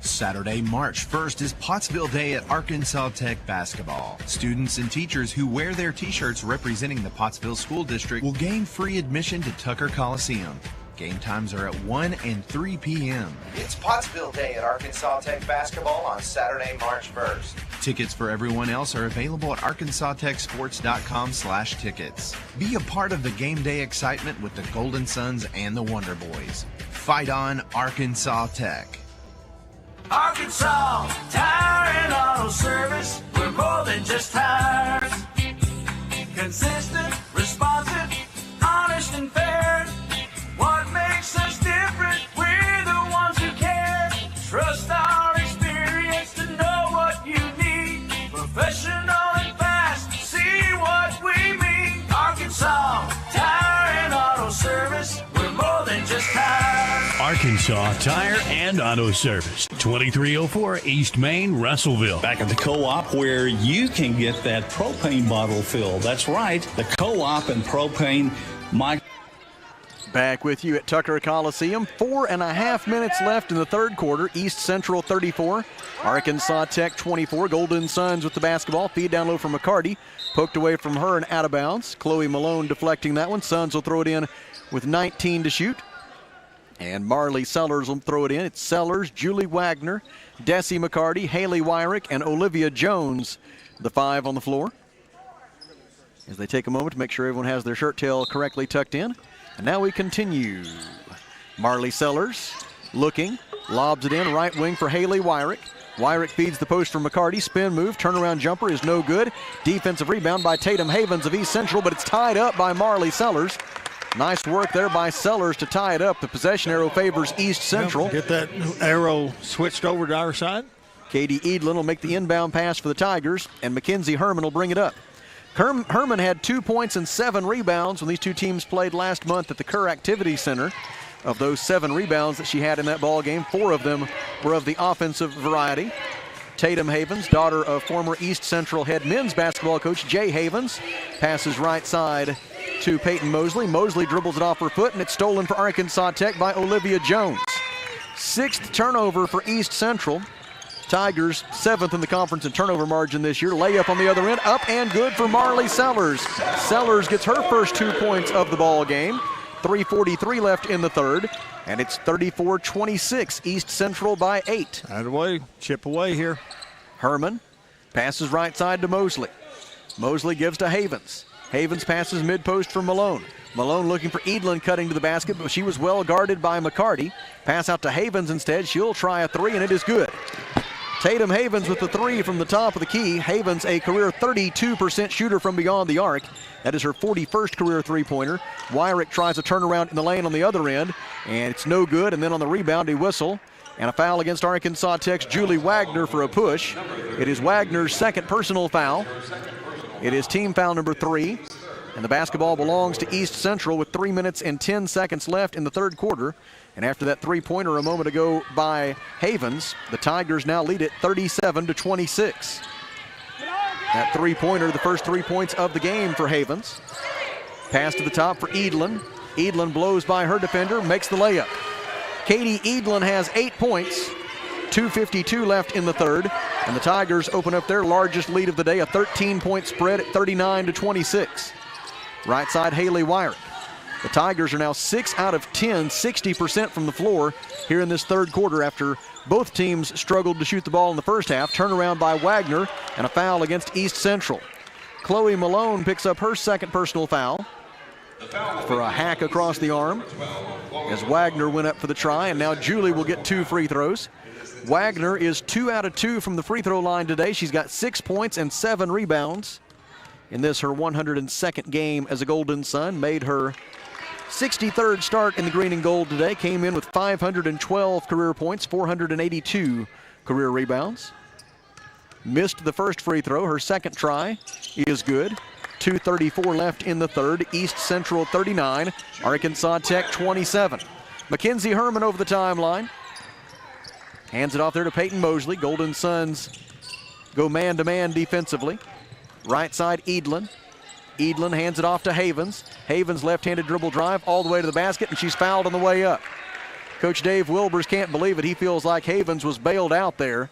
Saturday, March 1st is Pottsville Day at Arkansas Tech basketball. Students and teachers who wear their t-shirts representing the Pottsville School District will gain free admission to Tucker Coliseum. Game times are at 1 and 3 p.m. It's Pottsville Day at Arkansas Tech basketball on Saturday, March 1st. Tickets for everyone else are available at ArkansasTechSports.com/tickets. Be a part of the game day excitement with the Golden Suns and the Wonder Boys. Fight on, Arkansas Tech. Arkansas Tire and Auto Service, we're more than just tires. Consistent, responsive, honest and fair. What makes us different? We're the ones who care. Trust our experience to know what you need. Professional and fast, see what we Arkansas Tire and Auto Service, 2304 East Main, Russellville. Back at the co-op where you can get that propane bottle filled. That's right, the co-op and propane. Mike. Back with you at Tucker Coliseum. 4.5 minutes left in the third quarter. East Central 34, Arkansas Tech 24. Golden Suns with the basketball. Feed down low for McCarty. Poked away from her and out of bounds. Chloe Malone deflecting that one. Suns will throw it in with 19 to shoot. And Marley Sellers will throw it in. It's Sellers, Julie Wagner, Desi McCarty, Haley Wyrick, and Olivia Jones, the 5 on the floor. As they take a moment to make sure everyone has their shirt tail correctly tucked in. And now we continue. Marley Sellers looking, lobs it in, right wing for Haley Wyrick. Wyrick feeds the post for McCarty. Spin move, turnaround jumper is no good. Defensive rebound by Tatum Havens of East Central, but it's tied up by Marley Sellers. Nice work there by Sellers to tie it up. The possession arrow favors East Central. Get that arrow switched over to our side. Katie Edlin will make the inbound pass for the Tigers, and Mackenzie Herman will bring it up. Herman had 2 points and 7 rebounds when these two teams played last month at the Kerr Activity Center. Of those 7 rebounds that she had in that ball game, 4 of them were of the offensive variety. Tatum Havens, daughter of former East Central head men's basketball coach Jay Havens, passes right side to Peyton Mosley. Mosley dribbles it off her foot, and it's stolen for Arkansas Tech by Olivia Jones. 6th turnover for East Central. Tigers 7th in the conference in turnover margin this year. Layup on the other end, up and good for Marley Sellers. Sellers gets her first 2 points of the ball game. 3:43 left in the third, and it's 34-26. East Central by 8. Out of the way, chip away here. Herman passes right side to Mosley. Mosley gives to Havens. Havens passes mid-post for Malone. Malone looking for Edlin cutting to the basket, but she was well guarded by McCarty. Pass out to Havens instead. She'll try a 3, and it is good. Tatum Havens with the 3 from the top of the key. Havens, a career 32% shooter from beyond the arc. That is her 41st career three-pointer. Wyrick tries a turnaround in the lane on the other end, and it's no good. And then on the rebound, a whistle and a foul against Arkansas Tech's Julie Wagner for a push. It is Wagner's second personal foul. It is team foul number 3. And the basketball belongs to East Central with 3 minutes and 10 seconds left in the third quarter. And after that three-pointer a moment ago by Havens, the Tigers now lead it 37-26. That three-pointer, the first 3 points of the game for Havens. Pass to the top for Edlin. Edlin blows by her defender, makes the layup. Katie Edlin has 8 points. 2:52 left in the third. And the Tigers open up their largest lead of the day, a 13-point spread at 39-26. Right side, Haley Wyrick. The Tigers are now 6 out of 10, 60% from the floor here in this third quarter after both teams struggled to shoot the ball in the first half. Turnaround by Wagner and a foul against East Central. Chloe Malone picks up her second personal foul for a hack across the arm as Wagner went up for the try, and now Julie will get 2 free throws. Wagner is 2 out of 2 from the free throw line today. She's got 6 points and 7 rebounds. In this, her 102nd game as a Golden Sun, made her 63rd start in the green and gold today. Came in with 512 career points, 482 career rebounds. Missed the first free throw. Her second try is good. 2:34 left in the third. East Central 39, Arkansas Tech 27. Mackenzie Herman over the timeline. Hands it off there to Peyton Mosley. Golden Suns go man-to-man defensively. Right side, Edlin. Edlin hands it off to Havens. Havens left-handed dribble drive all the way to the basket, and she's fouled on the way up. Coach Dave Wilbers can't believe it. He feels like Havens was bailed out there.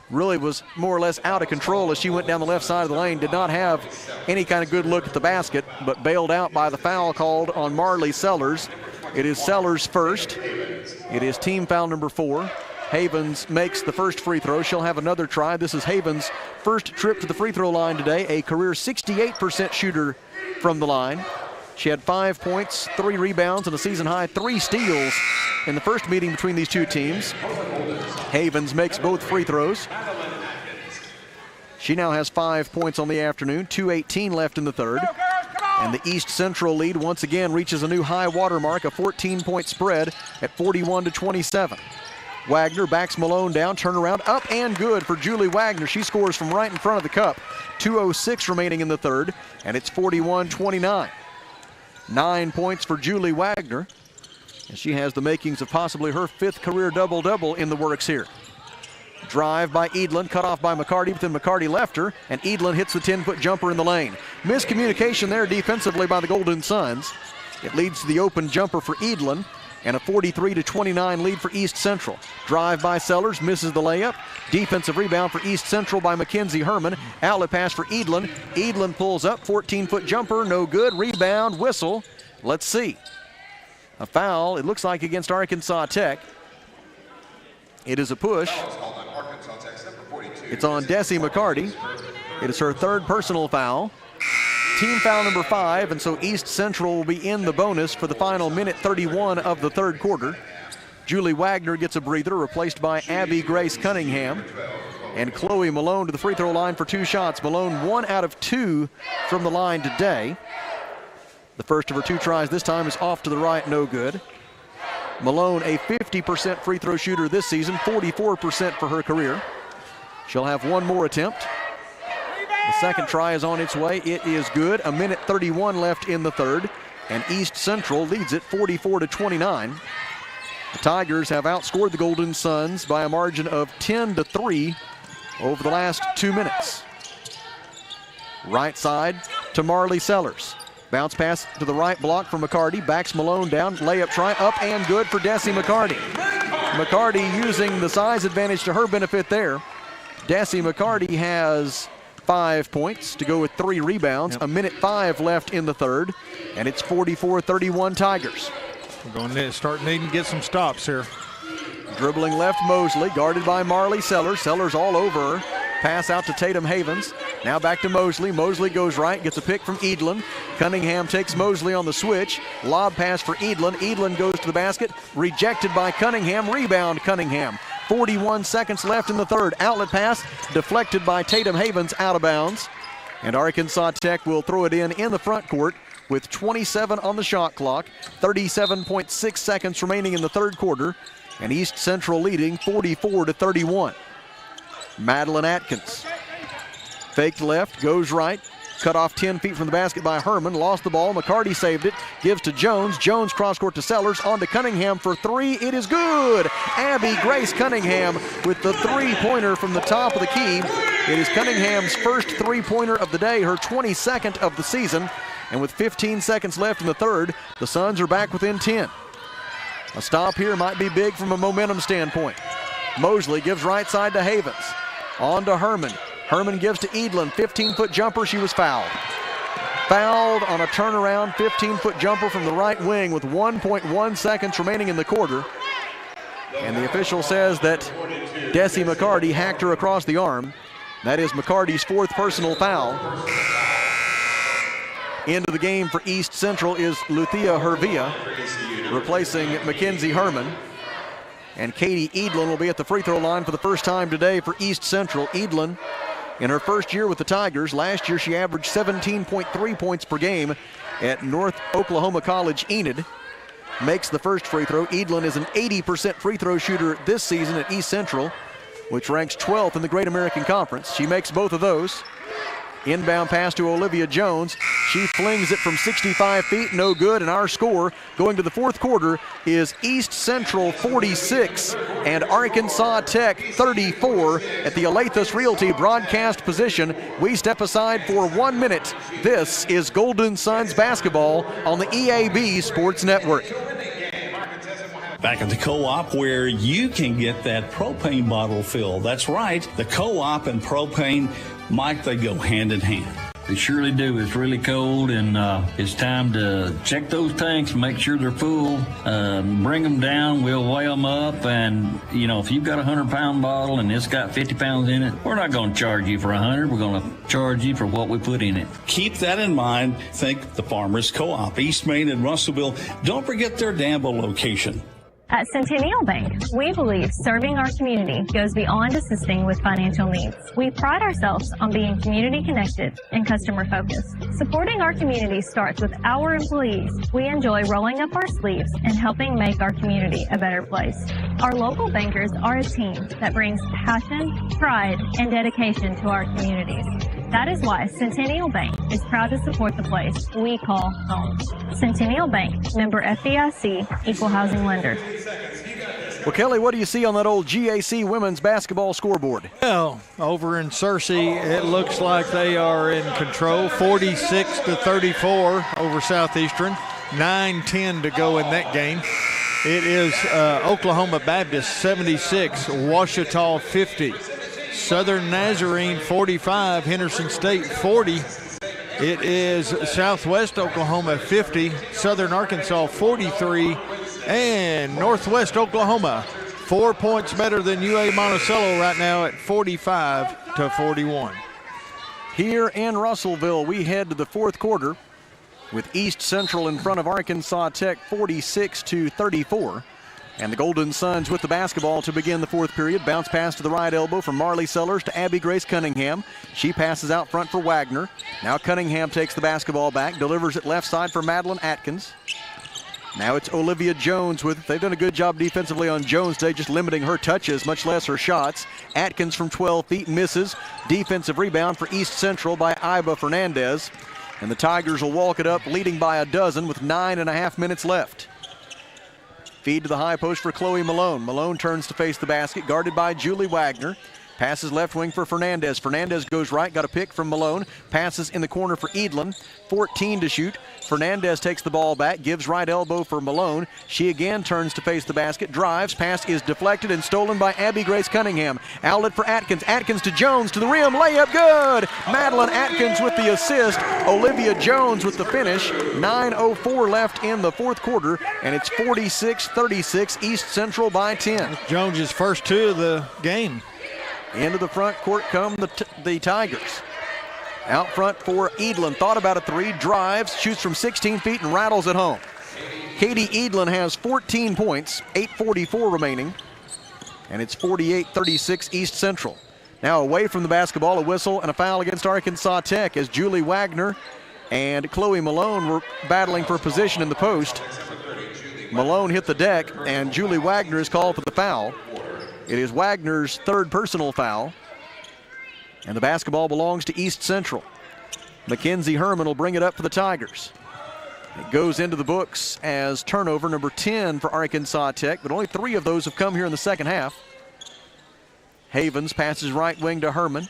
Really was more or less out of control as she went down the left side of the lane. Did not have any kind of good look at the basket, but bailed out by the foul called on Marley Sellers. It is Sellers first. It is team foul number 4. Havens makes the first free throw. She'll have another try. This is Havens' first trip to the free throw line today, a career 68% shooter from the line. She had 5 points, 3 rebounds, and a season-high 3 steals in the first meeting between these two teams. Havens makes both free throws. She now has 5 points on the afternoon, 2:18 left in the third. And the East Central lead once again reaches a new high water mark, a 14-point spread at 41-27. Wagner backs Malone down, turnaround, up and good for Julie Wagner. She scores from right in front of the cup. 2:06 remaining in the third, and it's 41-29. 9 points for Julie Wagner. And she has the makings of possibly her 5th career double-double in the works here. Drive by Edlin, cut off by McCarty, but then McCarty left her, and Edlin hits the 10-foot jumper in the lane. Miscommunication there defensively by the Golden Suns. It leads to the open jumper for Edlin, and a 43-29 lead for East Central. Drive by Sellers, misses the layup. Defensive rebound for East Central by Mackenzie Herman. Outlet pass for Edlin. Edlin pulls up, 14-foot jumper, no good. Rebound, whistle. Let's see. A foul, it looks like, against Arkansas Tech. It is a push. It's on Desi McCarty. It is her 3rd personal foul. Team foul number 5, and so East Central will be in the bonus for the final minute 31 of the 3rd quarter. Julie Wagner gets a breather, replaced by Abby Grace Cunningham. And Chloe Malone to the free throw line for 2 shots. Malone 1 out of 2 from the line today. The first of her 2 tries this time is off to the right, no good. Malone, a 50% free throw shooter this season, 44% for her career. She'll have 1 more attempt. The second try is on its way. It is good. A minute 31 left in the 3rd, and East Central leads it 44-29. The Tigers have outscored the Golden Suns by a margin of 10-3 over the last 2 minutes. Right side to Marley Sellers. Bounce pass to the right block for McCarty. Backs Malone down. Layup try up and good for Desi McCarty. McCarty using the size advantage to her benefit there. Desi McCarty has 5 points to go with 3 rebounds. A minute 5 left in the 3rd, and it's 44-31 Tigers. We're going to start needing to get some stops here. Dribbling left Mosley, guarded by Marley Sellers. Sellers all over her. Pass out to Tatum Havens. Now back to Mosley. Mosley goes right, gets a pick from Edlin. Cunningham takes Mosley on the switch. Lob pass for Edlin. Edlin goes to the basket. Rejected by Cunningham. Rebound Cunningham. 41 seconds left in the 3rd. Outlet pass deflected by Tatum Havens, out of bounds. And Arkansas Tech will throw it in the front court with 27 on the shot clock. 37.6 seconds remaining in the 3rd quarter. And East Central leading 44-31. Madeline Atkins. Faked left, goes right. Cut off 10 feet from the basket by Herman. Lost the ball. McCarty saved it. Gives to Jones. Jones cross court to Sellers. On to Cunningham for 3. It is good. Abby Grace Cunningham with the 3-pointer from the top of the key. It is Cunningham's first 3-pointer of the day, her 22nd of the season. And with 15 seconds left in the 3rd, the Suns are back within 10. A stop here might be big from a momentum standpoint. Mosley gives right side to Havens. On to Herman. Herman gives to Edlin. 15-foot jumper. She was fouled. Fouled on a turnaround 15-foot jumper from the right wing with 1.1 seconds remaining in the quarter. And the official says that Desi McCarty hacked her across the arm. That is McCarty's 4th personal foul. Into the game for East Central is Luthia Hervia, replacing Mackenzie Herman. And Katie Edlin will be at the free throw line for the first time today for East Central. Edlin, in her first year with the Tigers, last year she averaged 17.3 points per game at North Oklahoma College Enid. Makes the first free throw. Edlin is an 80% free throw shooter this season at East Central, which ranks 12th in the Great American Conference. She makes both of those. Inbound pass to Olivia Jones. She flings it from 65 feet, no good, and our score going to the 4th quarter is East Central 46 and Arkansas Tech 34 at the Alathus Realty broadcast position. We step aside for 1 minute. This is Golden Suns basketball on the EAB Sports Network. Back at the co-op where you can get that propane bottle filled. That's right, the co-op and propane, Mike, they go hand in hand. They surely do. It's really cold, and it's time to check those tanks and make sure they're full. Bring them down. We'll weigh them up, and you know, if you've got a 100-pound bottle and it's got 50 pounds in it, we're not going to charge you for 100. We're going to charge you for what we put in it. Keep that in mind. Think the Farmers Co-op, East Main and Russellville. Don't forget their Danville location. At Centennial Bank, we believe serving our community goes beyond assisting with financial needs. We pride ourselves on being community connected and customer focused. Supporting our community starts with our employees. We enjoy rolling up our sleeves and helping make our community a better place. Our local bankers are a team that brings passion, pride, and dedication to our communities. That is why Centennial Bank is proud to support the place we call home. Centennial Bank, member FDIC, equal housing lender. Well, Kelly, what do you see on that old GAC women's basketball scoreboard? Well, over in Searcy, it looks like they are in control, 46-34 over Southeastern. 9:10 to go in that game. It is Oklahoma Baptist 76, Ouachita 50. Southern Nazarene 45, Henderson State 40. It is Southwest Oklahoma 50, Southern Arkansas 43, and Northwest Oklahoma 4 points better than UA Monticello right now at 45-41. Here in Russellville, we head to the fourth quarter with East Central in front of Arkansas Tech 46-34. And the Golden Suns with the basketball to begin the fourth period. Bounce pass to the right elbow from Marley Sellers to Abby Grace Cunningham. She passes out front for Wagner. Now Cunningham takes the basketball back, delivers it left side for Madeline Atkins. Now it's Olivia Jones with it. They've done a good job defensively on Jones today, just limiting her touches, much less her shots. Atkins from 12 feet misses. Defensive rebound for East Central by Iba Fernandez. And the Tigers will walk it up, leading by a dozen with 9.5 minutes left. Feed to the high post for Chloe Malone. Malone turns to face the basket, guarded by Julie Wagner. Passes left wing for Fernandez. Fernandez goes right, got a pick from Malone. Passes in the corner for Edlin. 14 to shoot. Fernandez takes the ball back, gives right elbow for Malone. She again turns to face the basket, drives. Pass is deflected and stolen by Abby Grace Cunningham. Outlet for Atkins. Atkins to Jones to the rim. Layup good. Madeline Atkins with the assist. Olivia Jones with the finish. 9:04 left in the fourth quarter, and it's 46-36 East Central by 10. Jones' first two of the game. Into the front court come the Tigers. Out front for Edlin. Thought about a three, drives, shoots from 16 feet and rattles it home. Katie Edlin has 14 points, 8:44 remaining, and it's 48-36 East Central. Now away from the basketball, a whistle and a foul against Arkansas Tech as Julie Wagner and Chloe Malone were battling for position in the post. Malone hit the deck, and Julie Wagner is called for the foul. It is Wagner's third personal foul, and the basketball belongs to East Central. Mackenzie Herman will bring it up for the Tigers. It goes into the books as turnover number 10 for Arkansas Tech, but only 3 of those have come here in the second half. Havens passes right wing to Herman.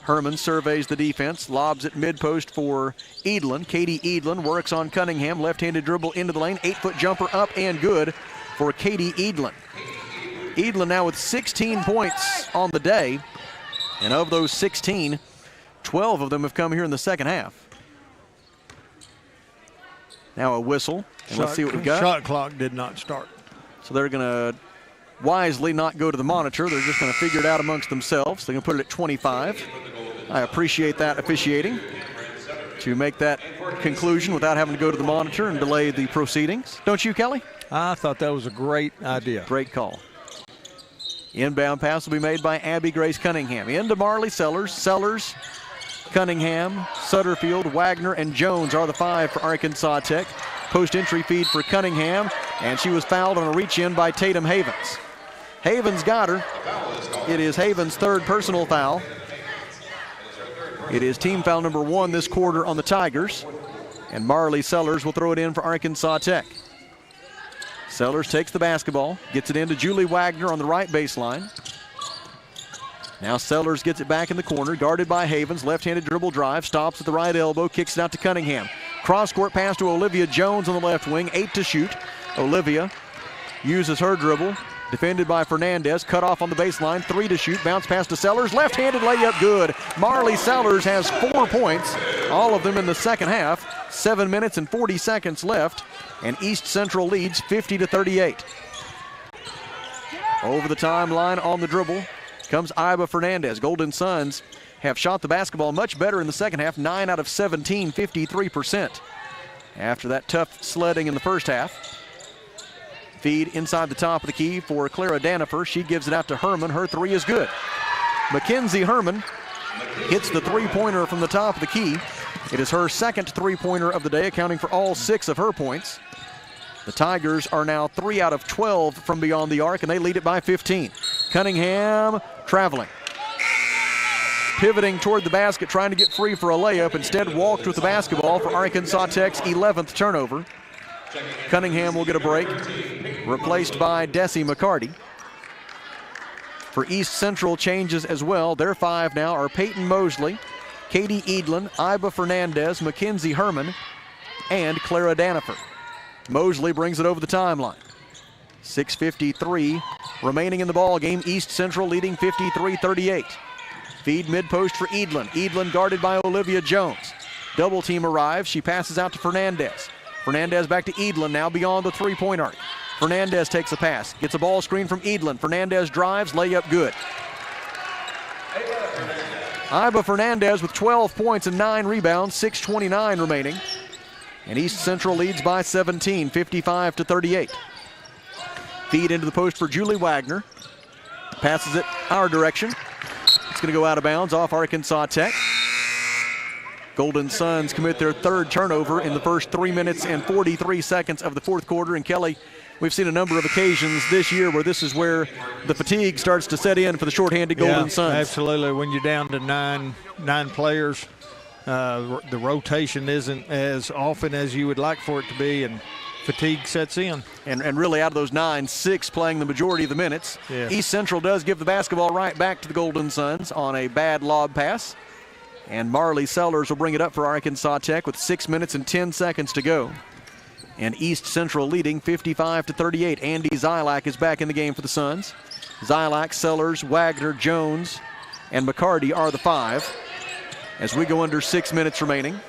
Herman surveys the defense, lobs it mid-post for Edlin. Katie Edlin works on Cunningham, left-handed dribble into the lane, 8-foot jumper up and good for Katie Edlin. Edlin now with 16 points on the day, and of those 16, 12 of them have come here in the second half. Now a whistle, and let's see what we've got. Shot clock did not start. So they're going to wisely not go to the monitor. They're just going to figure it out amongst themselves. They're going to put it at 25. I appreciate that officiating to make that conclusion without having to go to the monitor and delay the proceedings. Don't you, Kelly? I thought that was a great idea. Great call. Inbound pass will be made by Abby Grace Cunningham. Into Marley Sellers. Sellers, Cunningham, Sutterfield, Wagner, and Jones are the 5 for Arkansas Tech. Post-entry feed for Cunningham, and she was fouled on a reach-in by Tatum Havens. Havens got her. It is Havens' third personal foul. It is team foul number 1 this quarter on the Tigers, and Marley Sellers will throw it in for Arkansas Tech. Sellers takes the basketball, gets it into Julie Wagner on the right baseline. Now Sellers gets it back in the corner, guarded by Havens, left-handed dribble drive, stops at the right elbow, kicks it out to Cunningham. Cross-court pass to Olivia Jones on the left wing, 8 to shoot. Olivia uses her dribble, defended by Fernandez, cut off on the baseline, 3 to shoot, bounce pass to Sellers, left-handed layup good. Marley Sellers has 4 points, all of them in the second half. 7 minutes and 40 seconds left, and East Central leads 50-38. Over the timeline on the dribble comes Iba Fernandez. Golden Suns have shot the basketball much better in the second half, 9 out of 17, 53%. After that tough sledding in the first half. Feed inside the top of the key for Clara Danifer. She gives it out to Herman. Her 3 is good. Mackenzie Herman hits the three-pointer from the top of the key. It is her second three-pointer of the day, accounting for all 6 of her points. The Tigers are now 3 out of 12 from beyond the arc, and they lead it by 15. Cunningham traveling. pivoting toward the basket, trying to get free for a layup. Instead, walked with the basketball for Arkansas Tech's 11th turnover. Cunningham will get a break, replaced by Desi McCarty. For East Central, changes as well. Their 5 now are Peyton Mosley, Katie Edlin, Iba Fernandez, Mackenzie Herman, and Clara Danifer. Mosley brings it over the timeline. 6:53 remaining in the ball game. East Central leading 53-38. Feed mid-post for Edlin. Edlin guarded by Olivia Jones. Double team arrives. She passes out to Fernandez. Fernandez back to Edlin, now beyond the three-point arc. Fernandez takes a pass, gets a ball screen from Edlin. Fernandez drives, layup good. Iba Fernandez with 12 points and 9 rebounds, 6:29 remaining. And East Central leads by 17, 55-38. Feed into the post for Julie Wagner. Passes it our direction. It's going to go out of bounds off Arkansas Tech. Golden Suns commit their 3rd turnover in the first 3 minutes and 43 seconds of the 4th quarter. And Kelly, we've seen a number of occasions this year where this is where the fatigue starts to set in for the shorthanded Golden Suns. Absolutely. When you're down to nine players, the rotation isn't as often as you would like for it to be, and fatigue sets in. And really out of those 9, 6 playing the majority of the minutes. Yeah. East Central does give the basketball right back to the Golden Suns on a bad lob pass. And Marley Sellers will bring it up for Arkansas Tech with 6 minutes and 10 seconds to go. And East Central leading 55-38. Andy Zylak is back in the game for the Suns. Zylak, Sellers, Wagner, Jones, and McCarty are the 5. As we go under 6 minutes remaining.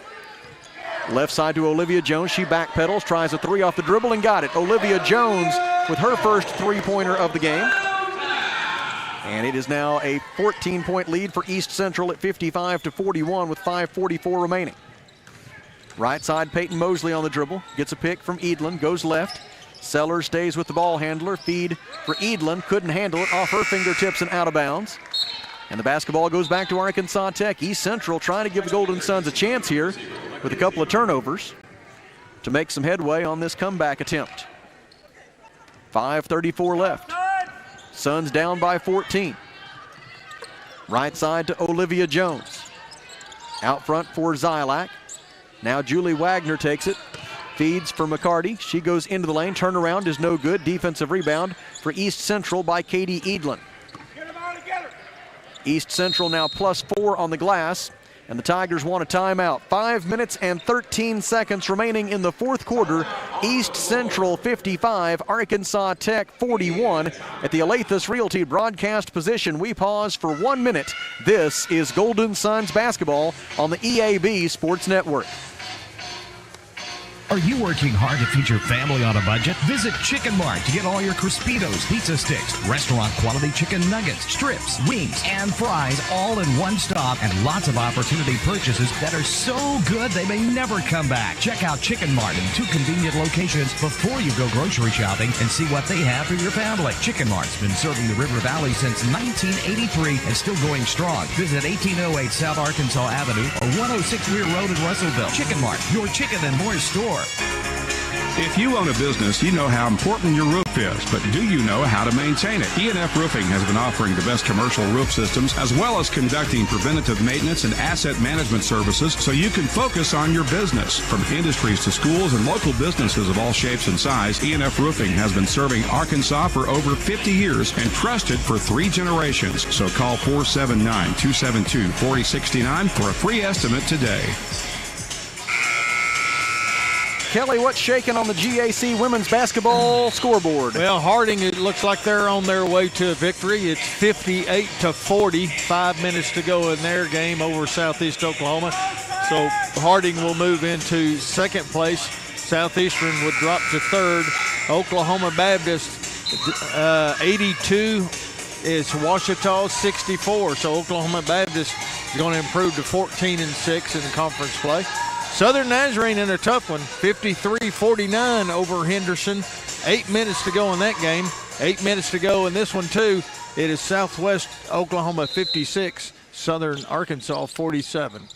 Left side to Olivia Jones. She backpedals, tries a 3 off the dribble and got it. Olivia Jones with her first 3-pointer of the game. And it is now a 14-point lead for East Central at 55-41 with 5:44 remaining. Right side, Peyton Mosley on the dribble. Gets a pick from Edlin, goes left. Sellers stays with the ball handler. Feed for Edlin, couldn't handle it, off her fingertips and out of bounds. And the basketball goes back to Arkansas Tech. East Central trying to give the Golden Suns a chance here with a couple of turnovers to make some headway on this comeback attempt. 5:34 left. Suns down by 14. Right side to Olivia Jones. Out front for Zylak. Now Julie Wagner takes it. Feeds for McCarty. She goes into the lane. Turnaround is no good. Defensive rebound for East Central by Katie Edlin. East Central now +4 on the glass. And the Tigers want a timeout. 5 minutes and 13 seconds remaining in the 4th quarter. East Central 55, Arkansas Tech 41. At the Alathus Realty broadcast position, we pause for 1 minute. This is Golden Suns basketball on the EAB Sports Network. Are you working hard to feed your family on a budget? Visit Chicken Mart to get all your Crispitos, pizza sticks, restaurant quality chicken nuggets, strips, wings, and fries all in one stop, and lots of opportunity purchases that are so good they may never come back. Check out Chicken Mart in 2 convenient locations before you go grocery shopping and see what they have for your family. Chicken Mart's been serving the River Valley since 1983 and still going strong. Visit 1808 South Arkansas Avenue or 106 Weir Road in Russellville. Chicken Mart, your chicken and more store. If you own a business, you know how important your roof is, but do you know how to maintain it? E&F Roofing has been offering the best commercial roof systems as well as conducting preventative maintenance and asset management services so you can focus on your business. From industries to schools and local businesses of all shapes and size, E&F Roofing has been serving Arkansas for over 50 years and trusted for 3 generations. So call 479-272-4069 for a free estimate today. Kelly, what's shaking on the GAC women's basketball scoreboard? Well, Harding, it looks like they're on their way to a victory. It's 58-40, 5 minutes to go in their game over Southeast Oklahoma. So Harding will move into 2nd place. Southeastern would drop to 3rd. Oklahoma Baptist, 82 is Ouachita 64. So Oklahoma Baptist is going to improve to 14-6 in the conference play. Southern Nazarene in a tough one, 53-49 over Henderson. 8 minutes to go in that game. 8 minutes to go in this one, too. It is Southwest Oklahoma 56, Southern Arkansas 47.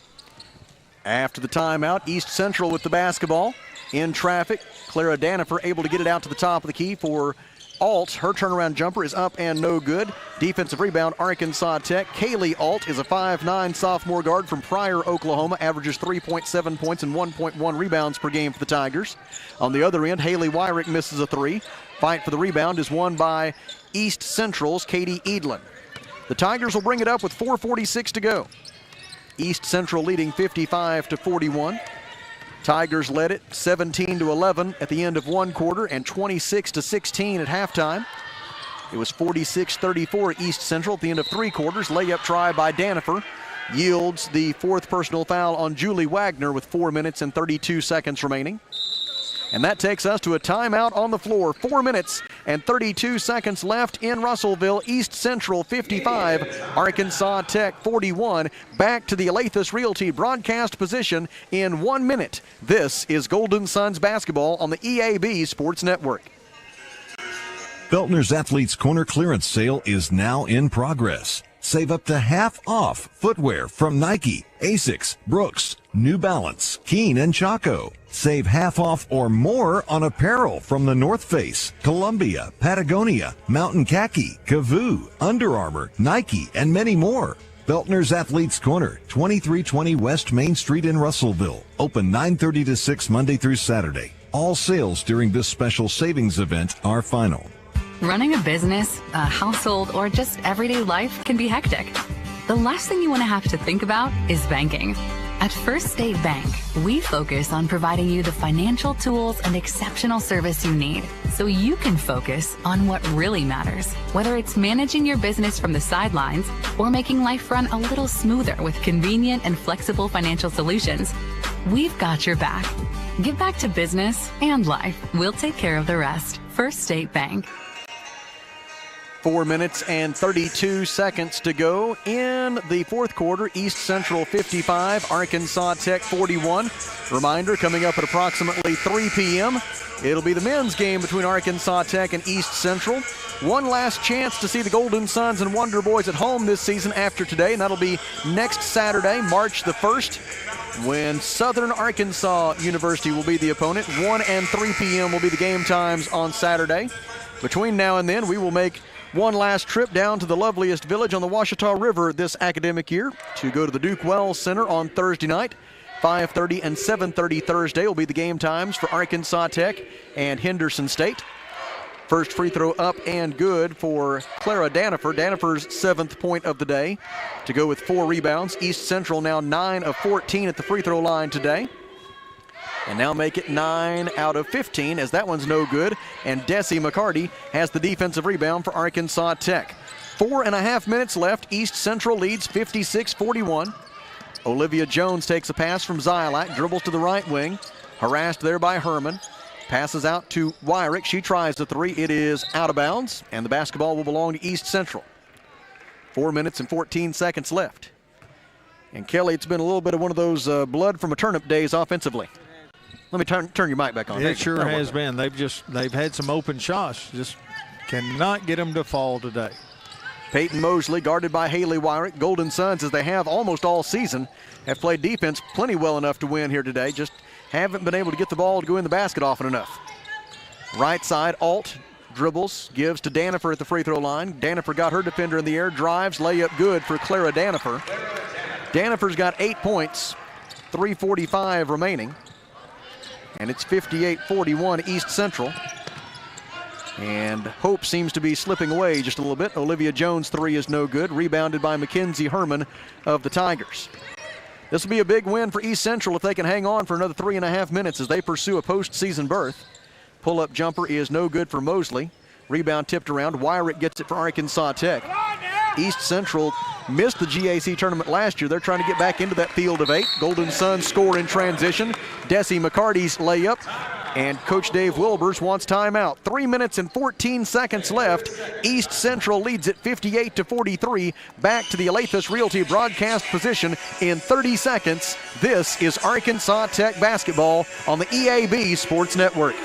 After the timeout, East Central with the basketball. In traffic, Clara Danifer able to get it out to the top of the key for Alt, her turnaround jumper is up and no good. Defensive rebound, Arkansas Tech. Kaylee Alt is a 5'9" sophomore guard from Pryor, Oklahoma, averages 3.7 points and 1.1 rebounds per game for the Tigers. On the other end, Haley Wyrick misses a three. Fight for the rebound is won by East Central's Katie Edlin. The Tigers will bring it up with 4:46 to go. East Central leading 55-41. Tigers led it 17-11 at the end of one quarter and 26-16 at halftime. It was 46-34 East Central at the end of three quarters. Layup try by Danifer yields the fourth personal foul on Julie Wagner with 4 minutes and 32 seconds remaining. And that takes us to a timeout on the floor. 4 minutes and 32 seconds left in Russellville. East Central 55, Arkansas Tech 41. Back to the Alathus Realty broadcast position in 1 minute. This is Golden Suns basketball on the EAB Sports Network. Feltner's Athletes Corner clearance sale is now in progress. Save up to half off footwear from Nike, Asics, Brooks, New Balance, Keen, and Chaco. Save half off or more on apparel from the North Face, Columbia, Patagonia, Mountain Khaki, Kavoo, Under Armour, Nike, and many more. Feltner's Athletes Corner, 2320 West Main Street in Russellville. Open 9:30 to 6 Monday through Saturday. All sales during this special savings event are final. Running a business, a household, or just everyday life can be hectic. The last thing you want to have to think about is banking. At First State Bank, we focus on providing you the financial tools and exceptional service you need so you can focus on what really matters, whether it's managing your business from the sidelines or making life run a little smoother with convenient and flexible financial solutions. We've got your back. Get back to business and life. We'll take care of the rest. First State Bank. 4 minutes and 32 seconds to go in the fourth quarter. East Central 55, Arkansas Tech 41. Reminder, coming up at approximately 3 p.m., it'll be the men's game between Arkansas Tech and East Central. One last chance to see the Golden Suns and Wonder Boys at home this season after today, and that'll be next Saturday, March the 1st, when Southern Arkansas University will be the opponent. 1 and 3 p.m. will be the game times on Saturday. Between now and then, we will make one last trip down to the loveliest village on the Washita River this academic year to go to the Duke Wells Center on Thursday night. 5:30 and 7:30 Thursday will be the game times for Arkansas Tech and Henderson State. First free throw up and good for Clara Danifer. Danifer's 7th point of the day to go with 4 rebounds. East Central now 9 of 14 at the free throw line today. And now make it 9 out of 15 as that one's no good. And Desi McCarty has the defensive rebound for Arkansas Tech. 4.5 minutes left. East Central leads 56-41. Olivia Jones takes a pass from Zylak, dribbles to the right wing. Harassed there by Herman. Passes out to Wyrick. She tries the three. It is out of bounds, and the basketball will belong to East Central. 4 minutes and 14 seconds left. And Kelly, it's been a little bit of one of those blood from a turnip days offensively. Let me turn your mic back on. It sure has been. They've had some open shots. Just cannot get them to fall today. Peyton Mosley guarded by Haley Wyrick. Golden Suns, as they have almost all season, have played defense plenty well enough to win here today. Just haven't been able to get the ball to go in the basket often enough. Right side, Alt dribbles, gives to Danifer at the free throw line. Danifer got her defender in the air, drives, layup good for Clara Danifer. Danifer's got 8 points, 3:45 remaining. And it's 58-41 East Central. And hope seems to be slipping away just a little bit. Olivia Jones' three is no good. Rebounded by Mackenzie Herman of the Tigers. This will be a big win for East Central if they can hang on for another 3.5 minutes as they pursue a postseason berth. Pull-up jumper is no good for Mosley. Rebound tipped around. Wyrick gets it for Arkansas Tech. East Central missed the GAC tournament last year. They're trying to get back into that field of 8. Golden Suns score in transition. Desi McCarty's layup. And Coach Dave Wilbers wants timeout. 3 minutes and 14 seconds left. East Central leads it 58-43. Back to the Alathus Realty broadcast position in 30 seconds. This is Arkansas Tech basketball on the EAB Sports Network.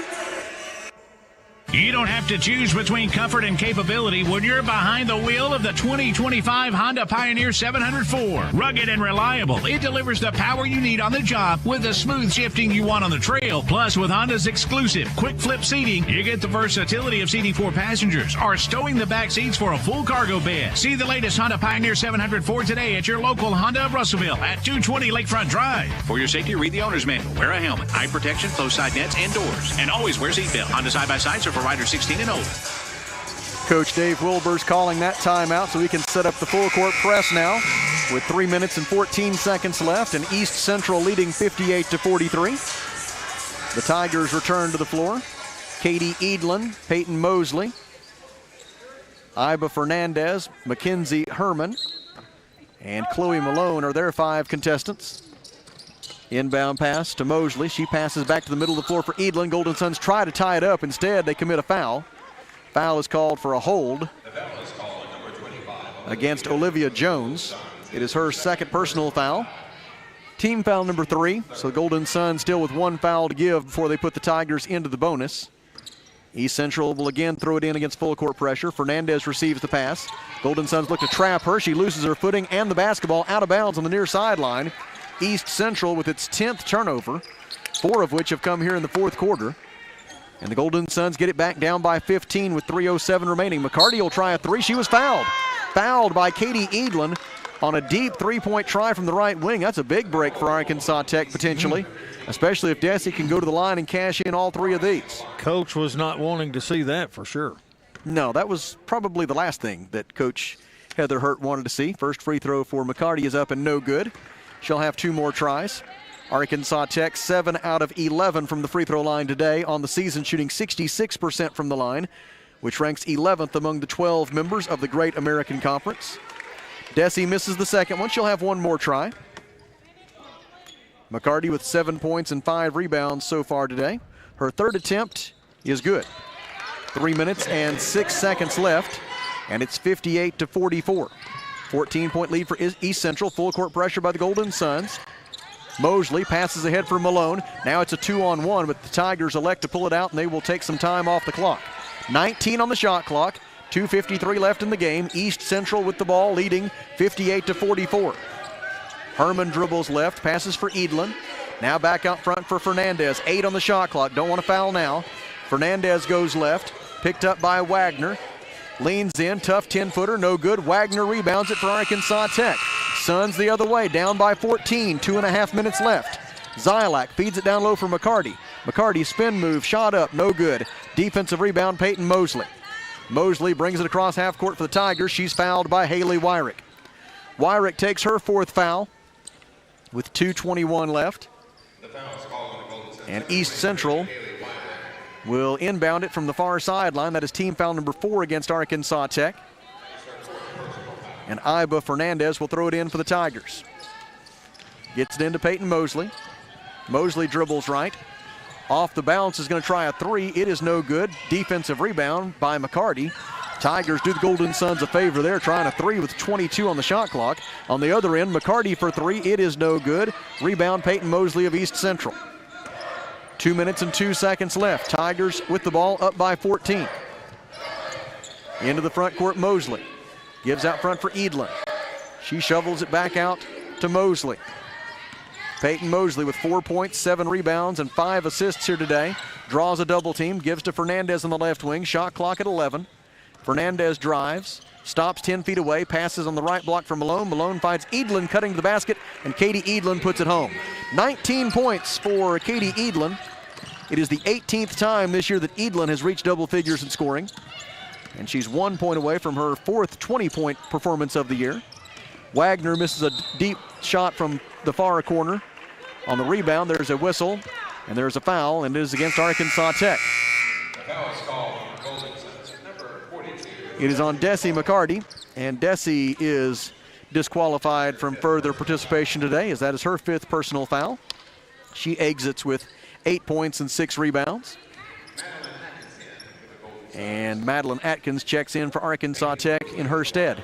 You don't have to choose between comfort and capability when you're behind the wheel of the 2025 Honda Pioneer 704. Rugged and reliable, it delivers the power you need on the job with the smooth shifting you want on the trail. Plus, with Honda's exclusive quick flip seating, you get the versatility of seating 4 passengers or stowing the back seats for a full cargo bed. See the latest Honda Pioneer 704 today at your local Honda of Russellville at 220 Lakefront Drive. For your safety, read the owner's manual. Wear a helmet, eye protection, closed side nets, and doors. And always wear seatbelt. Honda side-by-sides are for riders 16 and older. Coach Dave Wilbur's calling that timeout so we can set up the full court press now with 3 minutes and 14 seconds left, and East Central leading 58-43. The Tigers return to the floor. Katie Edlin, Peyton Mosley, Iba Fernandez, Mackenzie Herman, and Chloe Malone are their 5 contestants. Inbound pass to Mosley. She passes back to the middle of the floor for Edlin. Golden Suns try to tie it up. Instead, they commit a foul. Foul is called for a hold against Olivia Jones. It is her second personal foul. Team foul number 3. So Golden Suns still with 1 foul to give before they put the Tigers into the bonus. East Central will again throw it in against full court pressure. Fernandez receives the pass. Golden Suns look to trap her. She loses her footing and the basketball out of bounds on the near sideline. East Central with its 10th turnover, 4 of which have come here in the 4th quarter. And the Golden Suns get it back down by 15 with 3:07 remaining. McCarty will try a 3. She was fouled. Fouled by Katie Edlin on a deep 3-point try from the right wing. That's a big break for Arkansas Tech potentially, especially if Desi can go to the line and cash in all 3 of these. Coach was not wanting to see that for sure. No, that was probably the last thing that Coach Heather Hurt wanted to see. First free throw for McCarty is up and no good. She'll have 2 more tries. Arkansas Tech 7 out of 11 from the free throw line today on the season, shooting 66% from the line, which ranks 11th among the 12 members of the Great American Conference. Desi misses the second one. She'll have 1 more try. McCarty with 7 points and 5 rebounds so far today. Her 3rd attempt is good. 3 minutes and 6 seconds left, and it's 58-44. 14-point lead for East Central. Full court pressure by the Golden Suns. Mosley passes ahead for Malone. Now it's a 2-on-1, but the Tigers elect to pull it out, and they will take some time off the clock. 19 on the shot clock. 2:53 left in the game. East Central with the ball, leading 58-44. Herman dribbles left, passes for Edlin. Now back out front for Fernandez. 8 on the shot clock. Don't want to foul now. Fernandez goes left, picked up by Wagner. Leans in, tough 10-footer, no good. Wagner rebounds it for Arkansas Tech. Suns the other way, down by 14, 2.5 minutes left. Zylak feeds it down low for McCarty. McCarty spin move, shot up, no good. Defensive rebound, Peyton Mosley. Mosley brings it across half court for the Tigers. She's fouled by Haley Wyrick. Wyrick takes her 4th foul with 2:21 left. And East Central will inbound it from the far sideline. That is team foul number 4 against Arkansas Tech. And Iba Fernandez will throw it in for the Tigers. Gets it into Peyton Mosley. Mosley dribbles right. Off the bounce is going to try a 3. It is no good. Defensive rebound by McCarty. Tigers do the Golden Suns a favor there, trying a 3 with 22 on the shot clock. On the other end, McCarty for 3. It is no good. Rebound Peyton Mosley of East Central. 2 minutes and 2 seconds left. Tigers with the ball up by 14. Into the front court, Mosley. Gives out front for Edlin. She shovels it back out to Mosley. Peyton Mosley with 4 points, 7 rebounds, and 5 assists here today. Draws a double team, gives to Fernandez on the left wing. Shot clock at 11. Fernandez drives, stops 10 feet away, passes on the right block for Malone. Malone finds Edlin cutting to the basket, and Katie Edlin puts it home. 19 points for Katie Edlin. It is the 18th time this year that Edlin has reached double figures in scoring. And she's 1 point away from her 4th 20-point performance of the year. Wagner misses a deep shot from the far corner. On the rebound, there's a whistle, and there's a foul, and it is against Arkansas Tech. It is on Desi McCarty, and Desi is disqualified from further participation today, as that is her 5th personal foul. She exits with 8 points and 6 rebounds. And Madeline Atkins checks in for Arkansas Tech in her stead.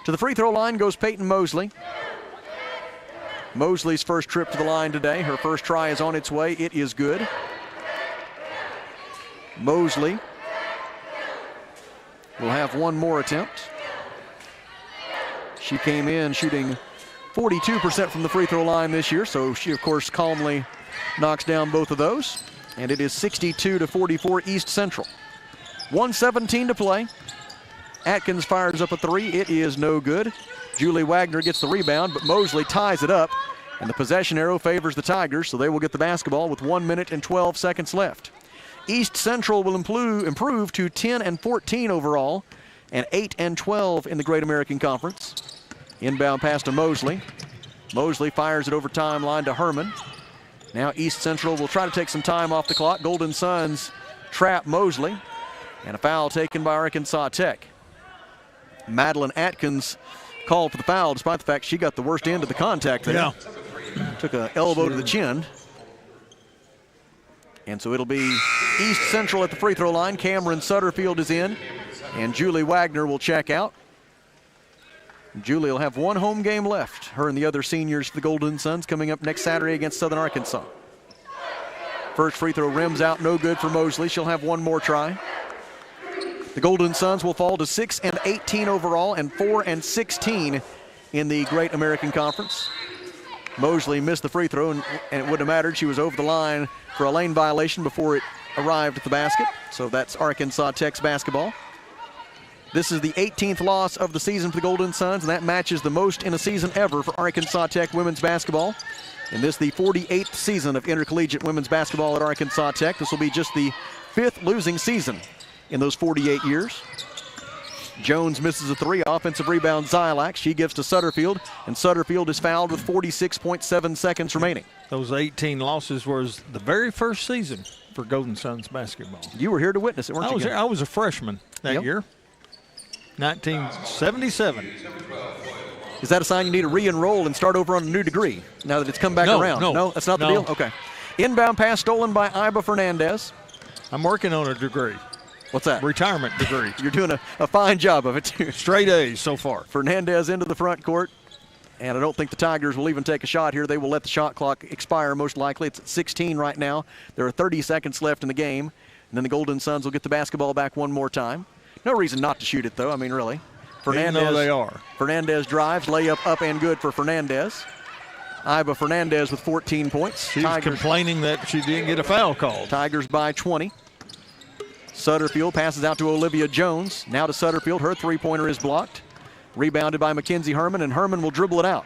To the free throw line goes Peyton Mosley. Mosley's first trip to the line today. Her first try is on its way. It is good. Mosley will have one more attempt. She came in shooting 42% from the free throw line this year, so she, of course, calmly knocks down both of those. And it is 62-44 East Central. 1:17 to play. Atkins fires up a three. It is no good. Julie Wagner gets the rebound, but Mosley ties it up. And the possession arrow favors the Tigers, so they will get the basketball with 1 minute and 12 seconds left. East Central will improve to 10-14 overall and 8-12 in the Great American Conference. Inbound pass to Mosley. Mosley fires it over timeline to Herman. Now East Central will try to take some time off the clock. Golden Suns trap Mosley. And a foul taken by Arkansas Tech. Madeline Atkins called for the foul despite the fact she got the worst end of the contact there. Yeah. Took an elbow to the chin. And so it'll be East Central at the free throw line. Cameron Sutterfield is in. And Julie Wagner will check out. Julie will have one home game left. Her and the other seniors for the Golden Suns coming up next Saturday against Southern Arkansas. First free throw rims out, no good for Mosley. She'll have one more try. The Golden Suns will fall to 6-18 overall and 4-16 in the Great American Conference. Mosley missed the free throw, and it wouldn't have mattered. She was over the line for a lane violation before it arrived at the basket. So that's Arkansas Tech's basketball. This is the 18th loss of the season for the Golden Suns, and that matches the most in a season ever for Arkansas Tech women's basketball. And this is the 48th season of intercollegiate women's basketball at Arkansas Tech. This will be just the 5th losing season in those 48 years. Jones misses a three. Offensive rebound, Zylax. She gives to Sutterfield, and Sutterfield is fouled with 46.7 seconds remaining. Those 18 losses was the very first season for Golden Suns basketball. You were here to witness it, weren't you? I was a freshman that year. 1977. Is that a sign you need to re-enroll and start over on a new degree now that it's come back around? No, that's not the deal? Okay. Inbound pass stolen by Iba Fernandez. I'm working on a degree. What's that? Retirement degree. You're doing a fine job of it, too. Straight A's so far. Fernandez into the front court. And I don't think the Tigers will even take a shot here. They will let the shot clock expire most likely. It's at 16 right now. There are 30 seconds left in the game. And then the Golden Suns will get the basketball back one more time. No reason not to shoot it, though. I mean, really. Fernandez, they are. Fernandez drives, layup up and good for Fernandez. Iba Fernandez with 14 points. She's complaining that she didn't get a foul call. Tigers by 20. Sutterfield passes out to Olivia Jones. Now to Sutterfield. Her three-pointer is blocked. Rebounded by Mackenzie Herman, and Herman will dribble it out.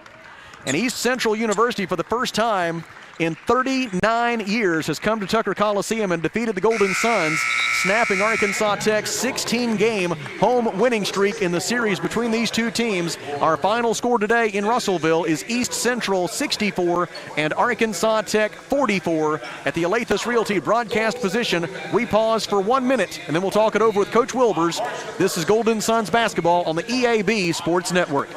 And East Central University, for the first time in 39 years, has come to Tucker Coliseum and defeated the Golden Suns, snapping Arkansas Tech's 16-game home winning streak in the series between these two teams. Our final score today in Russellville is East Central 64 and Arkansas Tech 44. At the Alathus Realty broadcast position, we pause for 1 minute, and then we'll talk it over with Coach Wilbers. This is Golden Suns basketball on the EAB Sports Network.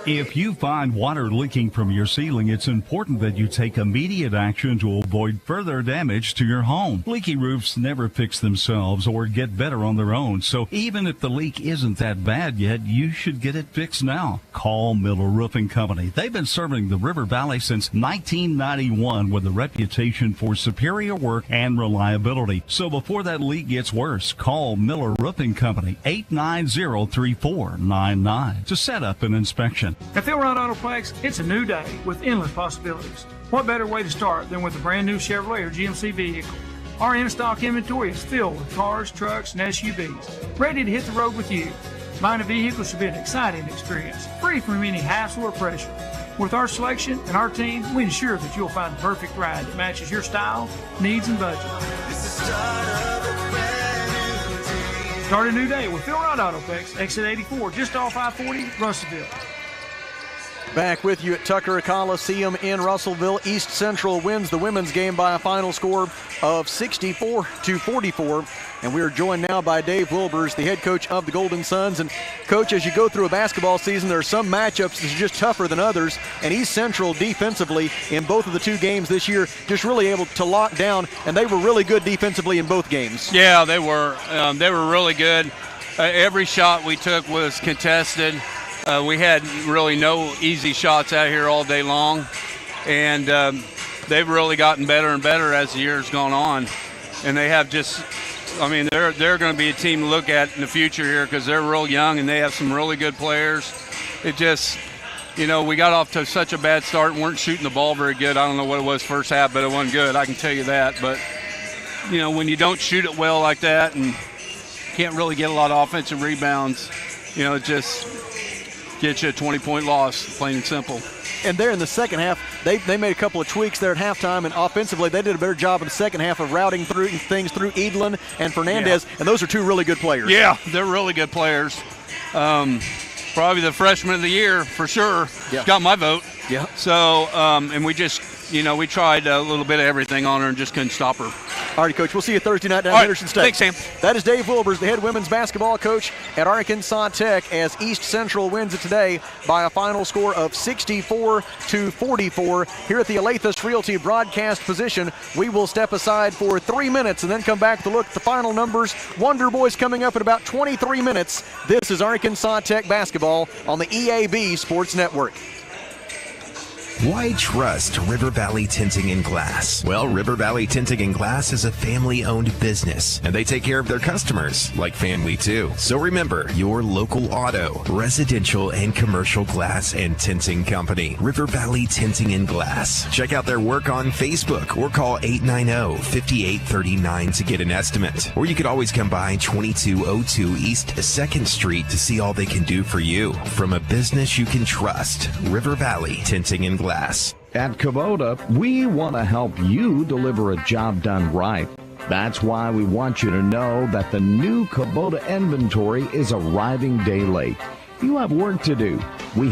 If you find water leaking from your ceiling, it's important that you take immediate action to avoid further damage to your home. Leaky roofs never fix themselves or get better on their own, so even if the leak isn't that bad yet, you should get it fixed now. Call Miller Roofing Company. They've been serving the River Valley since 1991 with a reputation for superior work and reliability. So before that leak gets worse, call Miller Roofing Company, 890-3499 to set up an inspection. At Philrod Autoplex, it's a new day with endless possibilities. What better way to start than with a brand new Chevrolet or GMC vehicle? Our in-stock inventory is filled with cars, trucks, and SUVs, ready to hit the road with you. Buying a vehicle should be an exciting experience, free from any hassle or pressure. With our selection and our team, we ensure that you'll find the perfect ride that matches your style, needs, and budget. Start a new day with Philrod Autoplex, exit 84, just off I-40, Russellville. Back with you at Tucker Coliseum in Russellville. East Central wins the women's game by a final score of 64-44. And we are joined now by Dave Wilbers, the head coach of the Golden Suns. And Coach, as you go through a basketball season, there are some matchups that are just tougher than others. And East Central defensively in both of the two games this year just really able to lock down. And they were really good defensively in both games. Yeah, they were. They were really good. Every shot we took was contested. We had really no easy shots out here all day long, and they've really gotten better and better as the year's gone on. and they have just. I mean, they're going to be a team to look at in the future here because they're real young and they have some really good players. It just, we got off to such a bad start and weren't shooting the ball very good. I don't know what it was first half, but it wasn't good. I can tell you that. But, when you don't shoot it well like that and can't really get a lot of offensive rebounds, it just gets you a 20-point loss, plain and simple. And there in the second half, they made a couple of tweaks there at halftime, and offensively they did a better job in the second half of routing through things through Edlin and Fernandez, and those are two really good players. Yeah, they're really good players. Probably the freshman of the year for sure. Yeah. Got my vote. Yeah. So, and we just, we tried a little bit of everything on her and just couldn't stop her. All right, Coach, we'll see you Thursday night down All at right. Henderson State. Thanks, Sam. That is Dave Wilbers, the head women's basketball coach at Arkansas Tech, as East Central wins it today by a final score of 64-44. Here at the Alathus Realty broadcast position, we will step aside for 3 minutes and then come back to look at the final numbers. Wonder Boys coming up in about 23 minutes. This is Arkansas Tech basketball on the EAB Sports Network. Why trust River Valley Tinting and Glass? Well, River Valley Tinting and Glass is a family-owned business, and they take care of their customers like family too. So remember, your local auto, residential, and commercial glass and tinting company, River Valley Tinting and Glass. Check out their work on Facebook or call 890-5839 to get an estimate. Or you could always come by 2202 East 2nd Street to see all they can do for you. From a business you can trust, River Valley Tinting and Glass. At Kubota, we want to help you deliver a job done right. That's why we want you to know that the new Kubota inventory is arriving day late. You have work to do. We